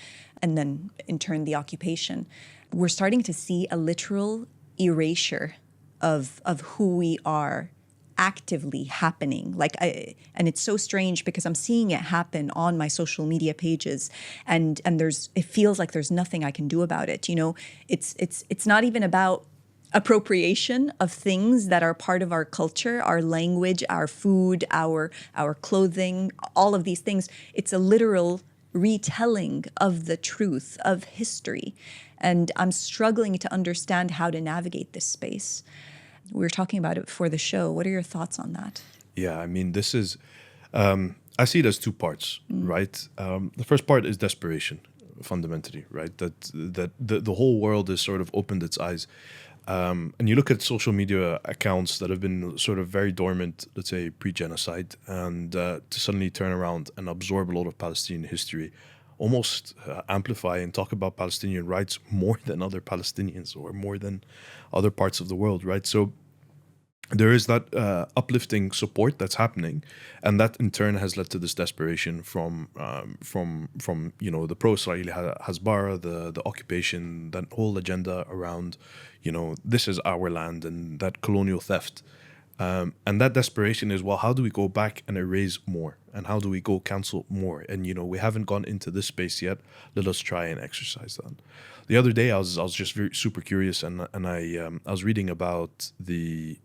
and then in turn the occupation. We're starting to see a literal erasure of who we are actively happening. And it's so strange because I'm seeing it happen on my social media pages, and it feels like there's nothing I can do about it. It's not even about appropriation of things that are part of our culture, our language, our food, our clothing, all of these things. It's a literal retelling of the truth of history. And I'm struggling to understand how to navigate this space. We were talking about it before the show. What are your thoughts on that? Yeah, I mean, this is, I see it as two parts, right? The first part is desperation, fundamentally, right? That the whole world has sort of opened its eyes. And you look at social media accounts that have been sort of very dormant, let's say pre-genocide, and to suddenly turn around and absorb a lot of Palestinian history, almost amplify and talk about Palestinian rights more than other Palestinians or more than other parts of the world, right? So there is that uplifting support that's happening, and that in turn has led to this desperation from the pro-Israeli Hasbara, the occupation, that whole agenda around, this is our land and that colonial theft. And that desperation is, well, how do we go back and erase more? And how do we go cancel more? And, we haven't gone into this space yet. Let us try and exercise that. The other day, I was just super curious, and I was reading about the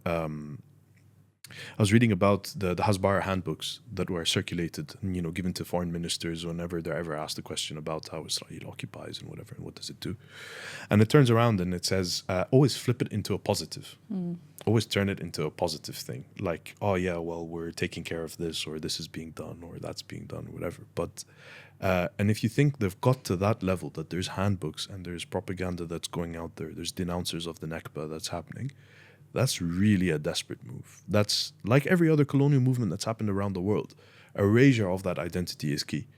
Hasbara handbooks that were circulated and, given to foreign ministers whenever they're ever asked a question about how Israel occupies and whatever, and what does it do. And it turns around and it says, always flip it into a positive. Always turn it into a positive thing. Like, oh yeah, well, we're taking care of this, or this is being done, or that's being done, or whatever. But, and if you think they've got to that level, that there's handbooks and there's propaganda that's going out there, there's denouncers of the Nakba that's happening, that's really a desperate move. That's like every other colonial movement that's happened around the world. Erasure of that identity is key,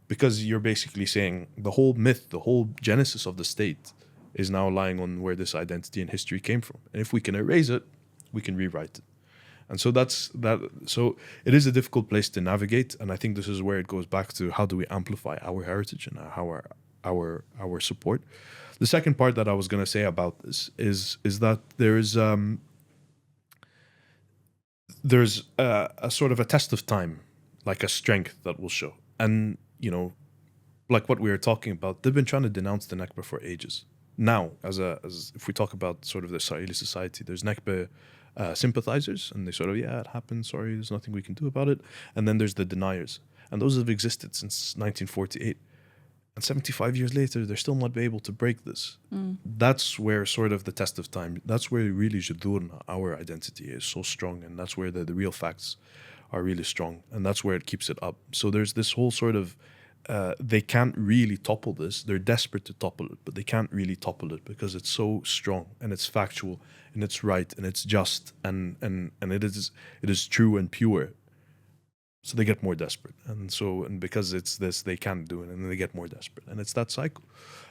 because you're basically saying the whole myth, the whole genesis of the state is now lying on where this identity and history came from. And if we can erase it, we can rewrite it. And so that's that. So it is a difficult place to navigate. And I think this is where it goes back to, how do we amplify our heritage and our support. The second part that I was going to say about this is that there's a sort of a test of time, like a strength that will show. And, like what we were talking about, they've been trying to denounce the Nakba for ages. Now, as if we talk about sort of the Israeli society, there's Nakba sympathizers, and they sort of, yeah, it happened, sorry, there's nothing we can do about it. And then there's the deniers. And those have existed since 1948. And 75 years later, they're still not able to break this. That's where sort of the test of time, that's where really Judurna, our identity, is so strong. And that's where the real facts are really strong. And that's where it keeps it up. So there's this whole sort of, they can't really topple this. They're desperate to topple it, but they can't really topple it because it's so strong and it's factual and it's right and it's just and it is true and pure. So they get more desperate, and because it's this, they can't do it, and then they get more desperate, and it's that cycle.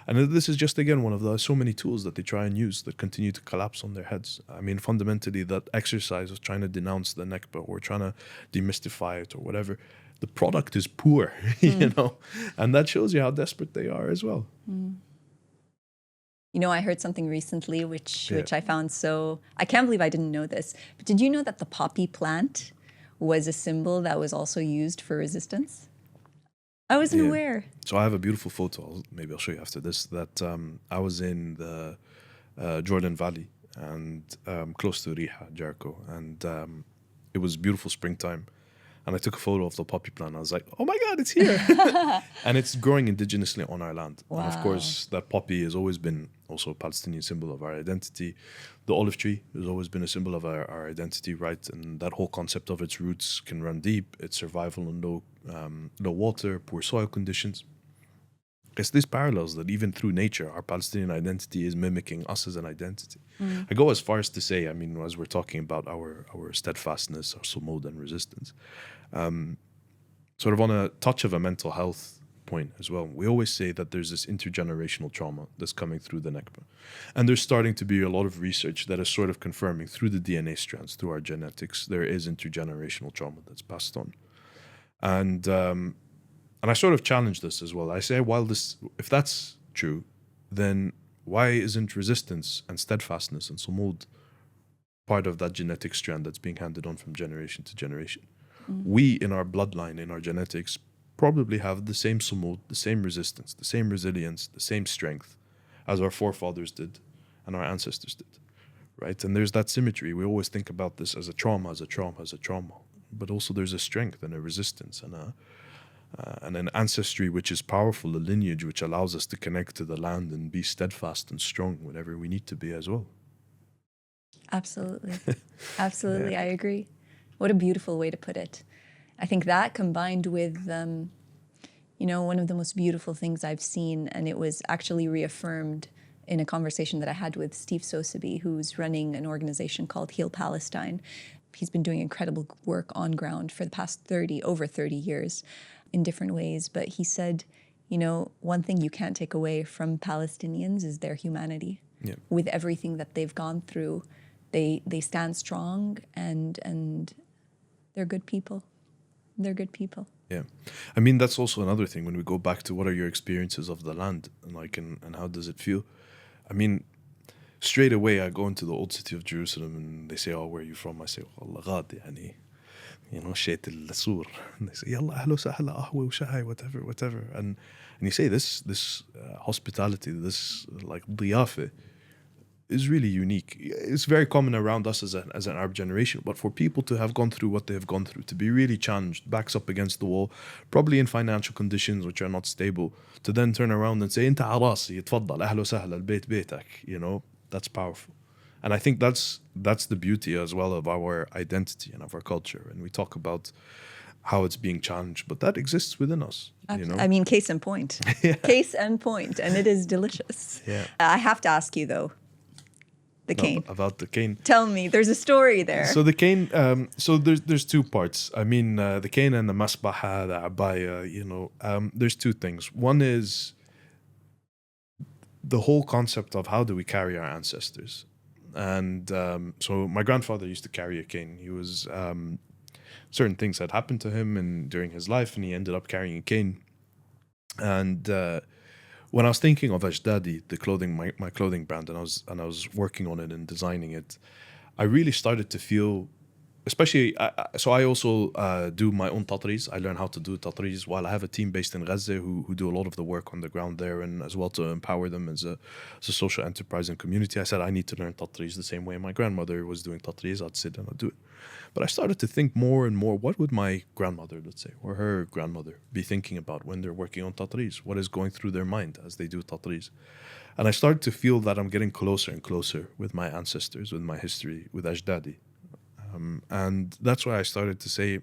And this is just, again, one of the so many tools that they try and use that continue to collapse on their heads. I mean, fundamentally, that exercise of trying to denounce the Nakba or trying to demystify it or whatever, the product is poor, and that shows you how desperate they are as well. I heard something recently which I found I can't believe I didn't know this. But did you know that the poppy plant was a symbol that was also used for resistance? I wasn't aware. So I have a beautiful photo, maybe I'll show you after this, that I was in the Jordan Valley and close to Riha, Jericho, and it was beautiful springtime. And I took a photo of the poppy plant. I was like, oh my God, it's here. And it's growing indigenously on our land. Wow. And of course, that poppy has always been also a Palestinian symbol of our identity. The olive tree has always been a symbol of our identity, right? And that whole concept of its roots can run deep, its survival in low water, poor soil conditions. It's these parallels that even through nature, our Palestinian identity is mimicking us as an identity. I go as far as to say, I mean, as we're talking about our steadfastness, our sumud and resistance, sort of on a touch of a mental health point as well, we always say that there's this intergenerational trauma that's coming through the Nakba. And there's starting to be a lot of research that is sort of confirming through the DNA strands, through our genetics, there is intergenerational trauma that's passed on. And I sort of challenge this as well. I say, if that's true, then why isn't resistance and steadfastness and sumud part of that genetic strand that's being handed on from generation to generation? We, in our bloodline, in our genetics, probably have the same sumud, the same resistance, the same resilience, the same strength as our forefathers did and our ancestors did, right? And there's that symmetry. We always think about this as a trauma, as a trauma, as a trauma. But also there's a strength and a resistance and an ancestry which is powerful, a lineage which allows us to connect to the land and be steadfast and strong whenever we need to be as well. Absolutely. Absolutely. I agree. What a beautiful way to put it. I think that combined with, one of the most beautiful things I've seen, and it was actually reaffirmed in a conversation that I had with Steve Sosaby, who's running an organization called Heal Palestine. He's been doing incredible work on ground for the past over 30 years in different ways. But he said, one thing you can't take away from Palestinians is their humanity. Yeah. With everything that they've gone through, they stand strong and they're good people. They're good people. Yeah. I mean, that's also another thing when we go back to what are your experiences of the land and how does it feel? I mean, straight away I go into the old city of Jerusalem and they say, oh, where are you from? I say, والله غادي يعني, شيت السور. And they say, يلا أهلا وسهلا قهوة وشاي, whatever. And you say this hospitality, this like ضيافة is really unique. It's very common around us as an Arab generation, but for people to have gone through what they have gone through, to be really challenged, backs up against the wall, probably in financial conditions which are not stable, to then turn around and say, "Inta arasi, tfaddal, ahlo sahla, al-bayt baytak," that's powerful. And I think that's the beauty as well of our identity and of our culture. And we talk about how it's being challenged, but that exists within us. I mean, case in point. Yeah. Case in point, and it is delicious. Yeah. I have to ask you though, the cane. About the cane. Tell me, there's a story there. So the cane, so there's two parts. I mean, the cane and the masbaha, the abaya, there's two things. One is the whole concept of how do we carry our ancestors. And so my grandfather used to carry a cane. He was, certain things had happened to him and during his life, and he ended up carrying a cane. And when I was thinking of Ajdadi, the clothing, my clothing brand, and I was working on it and designing it, I really started to feel, especially, so I also do my own tatreez. I learn how to do tatreez while I have a team based in Gaza who do a lot of the work on the ground there, and as well to empower them as a social enterprise and community. I said I need to learn tatreez the same way my grandmother was doing tatreez. I'd sit and I'd do it. But I started to think more and more, what would my grandmother, let's say, or her grandmother be thinking about when they're working on tatreez? What is going through their mind as they do tatreez? And I started to feel that I'm getting closer and closer with my ancestors, with my history, with Ajdadi. And that's why I started to say,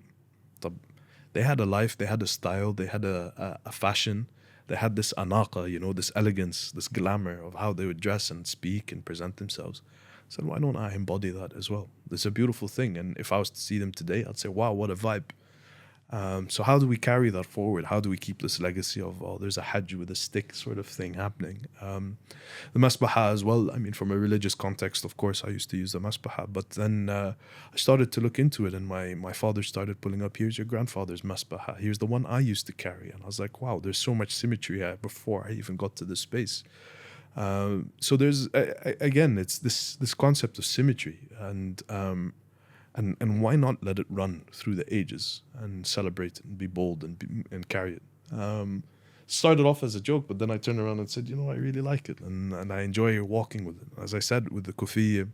they had a life, they had a style, they had a fashion, they had this anaqa, this elegance, this glamour of how they would dress and speak and present themselves. I said, why don't I embody that as well? It's a beautiful thing. And if I was to see them today, I'd say, wow, what a vibe. So how do we carry that forward? How do we keep this legacy of, there's a hajj with a stick sort of thing happening? The masbaha as well, I mean, from a religious context, of course, I used to use the masbaha, but then I started to look into it, and my father started pulling up, here's your grandfather's masbaha, here's the one I used to carry. And I was like, wow, there's so much symmetry before I even got to this space. So there's, again, it's this concept of symmetry, and why not let it run through the ages and celebrate it and be bold and carry it. Started off as a joke, but then I turned around and said, I really like it, and I enjoy walking with it. As I said, with the kufi, it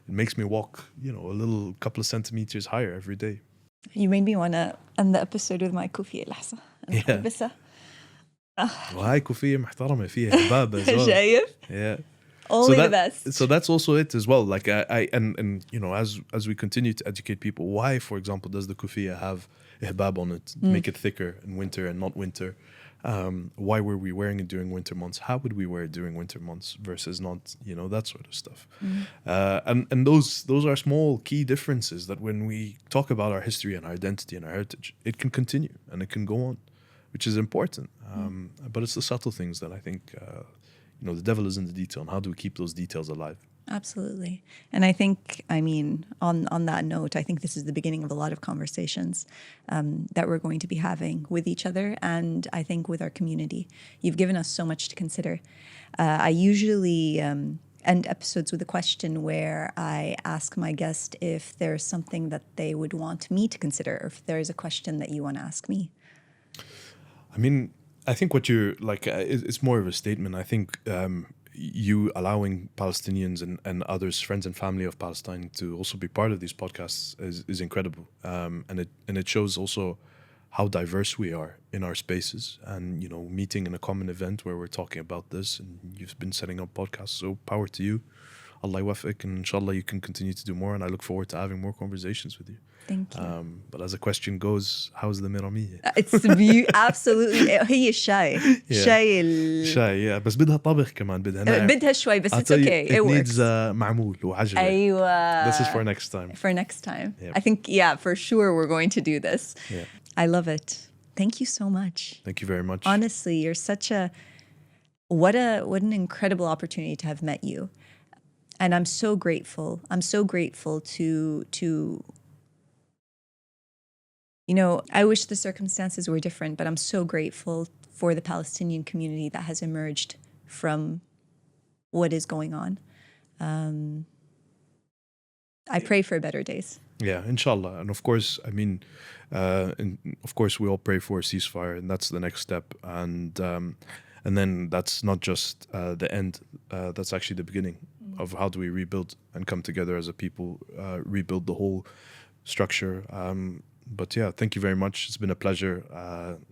makes me walk, a couple of centimeters higher every day. You made me want to end the episode with my kufi لحظة. Yeah. وهاي كوفية محترمة فيها هباب as well. شايف? Yeah. Only the best. So that's also it as well. Like as we continue to educate people, why, for example, does the kufiya have ihbab on it, make it thicker in winter and not winter? Why were we wearing it during winter months? How would we wear it during winter months versus not? That sort of stuff. And those are small key differences that when we talk about our history and our identity and our heritage, it can continue and it can go on, which is important. But it's the subtle things that I think, the devil is in the detail. And how do we keep those details alive? Absolutely. And I think, on that note, I think this is the beginning of a lot of conversations that we're going to be having with each other, and I think with our community. You've given us so much to consider. I usually end episodes with a question where I ask my guest if there's something that they would want me to consider, or if there's a question that you want to ask me. I think what you're like, it's more of a statement. I think you allowing Palestinians and others, friends and family of Palestine, to also be part of these podcasts is incredible. And it shows also how diverse we are in our spaces, and meeting in a common event where we're talking about this, and you've been setting up podcasts. So power to you. Allah yawafik, and inshallah you can continue to do more, and I look forward to having more conversations with you. Thank you. But as the question goes, how's the miramiyya? It's absolutely هي الشاي شاي yeah, بس بدها طبخ كمان بدها شوي بس it's okay. It works. needs معمول وعجوة. أيوة. This is for next time. For next time. Yep. I think, yeah, for sure we're going to do this. Yeah. I love it. Thank you so much. Thank you very much. Honestly, you're such what an incredible opportunity to have met you. And I'm so grateful. I'm so grateful to I wish the circumstances were different, but I'm so grateful for the Palestinian community that has emerged from what is going on. I pray for better days. Yeah, inshallah. And of course, I mean, of course, we all pray for a ceasefire, and that's the next step. And then that's not just the end. That's actually the beginning of how do we rebuild and come together as a people, rebuild the whole structure. But yeah, thank you very much. It's been a pleasure.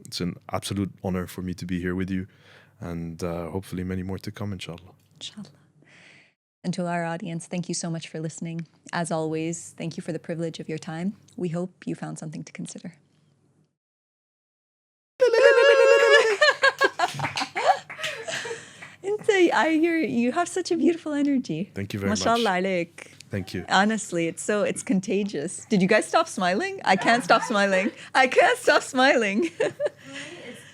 It's an absolute honor for me to be here with you, and hopefully many more to come, inshallah. Inshallah. And to our audience, thank you so much for listening. As always, thank you for the privilege of your time. We hope you found something to consider. I hear you have such a beautiful energy. Thank you very much. MashaAllah alaik. Thank you. Honestly, it's contagious. Did you guys stop smiling? I can't stop smiling. I can't stop smiling.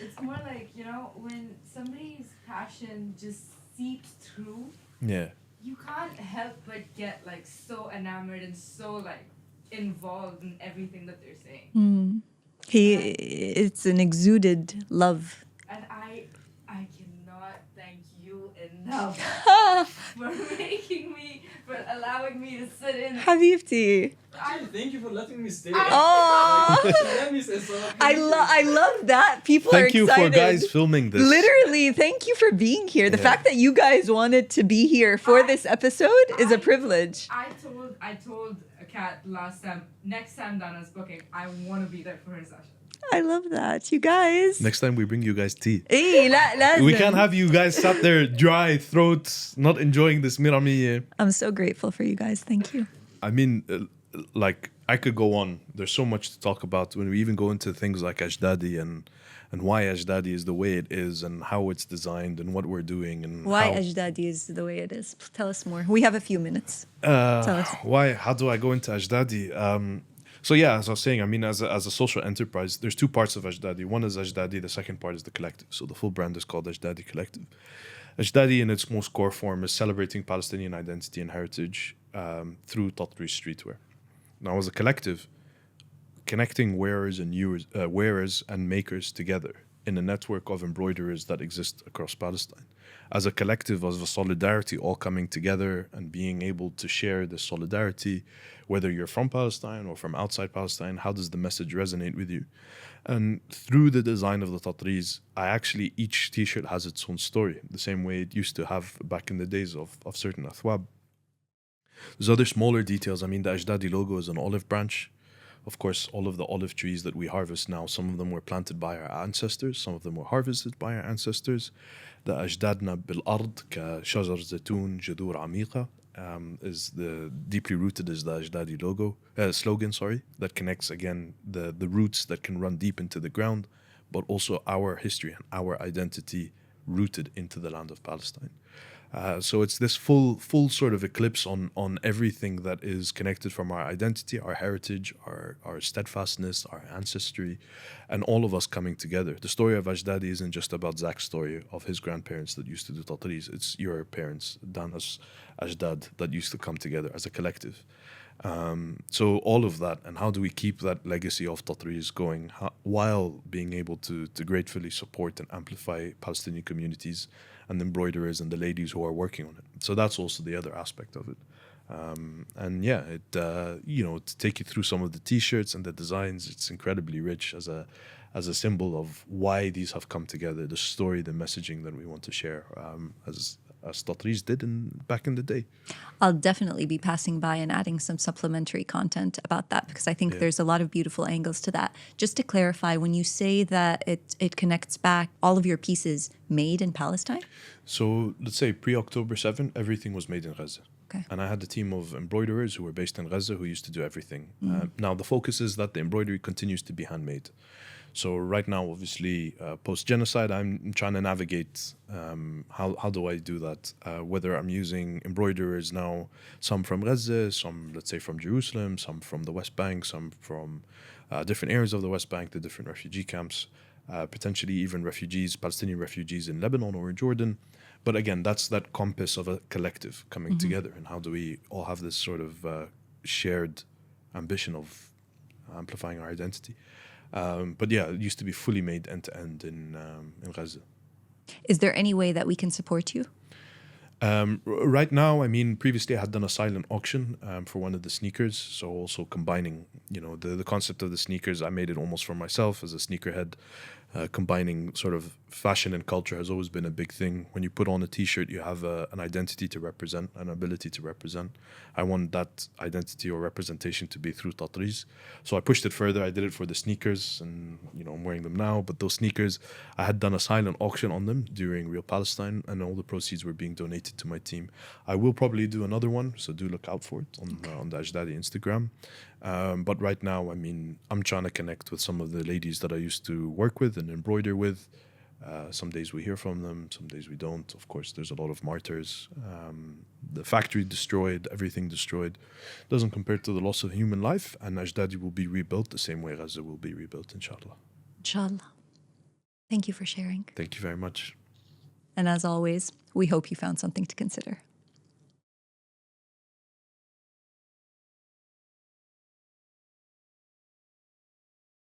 It's more like, when somebody's passion just seeps through. Yeah. You can't help but get so enamored and so involved in everything that they're saying. It's an exuded love. And I cannot thank you enough for allowing me to sit in. Habibti. Thank you for letting me stay. Oh, Let me say so. I love that. People are Thank you excited. for guys filming this. Literally, thank you for being here. The fact that you guys wanted to be here for this episode is a privilege. I told Kat last time, next time Dana's booking, I want to be there for her session. I love that. You guys. Next time we bring you guys tea. لازم. We can't have you guys sat there dry throats, not enjoying this miramiyya. I'm so grateful for you guys. Thank you. I mean, I could go on. There's so much to talk about when we even go into things like Ajdadi and why Ajdadi is the way it is, and how it's designed, and what we're doing, and Why how, Ajdadi is the way it is. Tell us more. We have a few minutes. Tell us. Why? How do I go into Ajdadi? So yeah, as I was saying, I mean, as a social enterprise, there's two parts of Ajdadi. One is Ajdadi, the second part is the collective. So the full brand is called Ajdadi Collective. Ajdadi, in its most core form, is celebrating Palestinian identity and heritage through tatreez streetwear. Now, as a collective, connecting wearers and makers together in a network of embroiderers that exist across Palestine. As a collective, as a solidarity, all coming together and being able to share this solidarity, whether you're from Palestine or from outside Palestine, how does the message resonate with you? And through the design of the tatreez, each t-shirt has its own story, the same way it used to have back in the days of certain athwab. There's other smaller details. I mean, the Ajdadi logo is an olive branch. Of course, all of the olive trees that we harvest now, some of them were planted by our ancestors, some of them were harvested by our ancestors. The أجدادنا بالأرض كشجر زيتون جذور عميقة is the deeply rooted is the Ajdadi slogan, that connects again the roots that can run deep into the ground, but also our history and our identity rooted into the land of Palestine. So it's this full sort of eclipse on everything that is connected from our identity, our heritage, our steadfastness, our ancestry, and all of us coming together. The story of Ajdadi isn't just about Zak's story of his grandparents that used to do tatreez. It's your parents, Dana's Ajdad, that used to come together as a collective. So all of that, and how do we keep that legacy of tatreez going while being able to gratefully support and amplify Palestinian communities and the embroiderers and the ladies who are working on it. So that's also the other aspect of it. And yeah, to take you through some of the t-shirts and the designs, it's incredibly rich as a symbol of why these have come together, the story, the messaging that we want to share as tatreez did back in the day. I'll definitely be passing by and adding some supplementary content about that because I think there's a lot of beautiful angles to that. Just to clarify, when you say that it connects back all of your pieces made in Palestine? So let's say pre-October 7, everything was made in Gaza. Okay. And I had a team of embroiderers who were based in Gaza who used to do everything. Now the focus is that the embroidery continues to be handmade. So right now, obviously, post-genocide, I'm trying to navigate how do I do that? Whether I'm using embroiderers now, some from Gaza, some, let's say, from Jerusalem, some from the West Bank, some from different areas of the West Bank, the different refugee camps, potentially even refugees, Palestinian refugees in Lebanon or in Jordan. But again, that's that compass of a collective coming together. And how do we all have this sort of shared ambition of amplifying our identity? But yeah, it used to be fully made end to end in Gaza. Is there any way that we can support you? Right now, I mean, previously I had done a silent auction for one of the sneakers. So also combining, the concept of the sneakers, I made it almost for myself as a sneakerhead. Combining sort of fashion and culture has always been a big thing. When you put on a t-shirt, you have an identity to represent, an ability to represent. I want that identity or representation to be through tatreez. So I pushed it further. I did it for the sneakers and, I'm wearing them now. But those sneakers, I had done a silent auction on them during Real Palestine and all the proceeds were being donated to my team. I will probably do another one, so do look out for it on the Ajdadi Instagram. But right now, I mean, I'm trying to connect with some of the ladies that I used to work with and embroider with. Some days we hear from them, some days we don't. Of course, there's a lot of martyrs. The factory destroyed, everything destroyed. Doesn't compare to the loss of human life. And Ajdadi will be rebuilt the same way Gaza will be rebuilt, inshallah. Inshallah. Thank you for sharing. Thank you very much. And as always, we hope you found something to consider.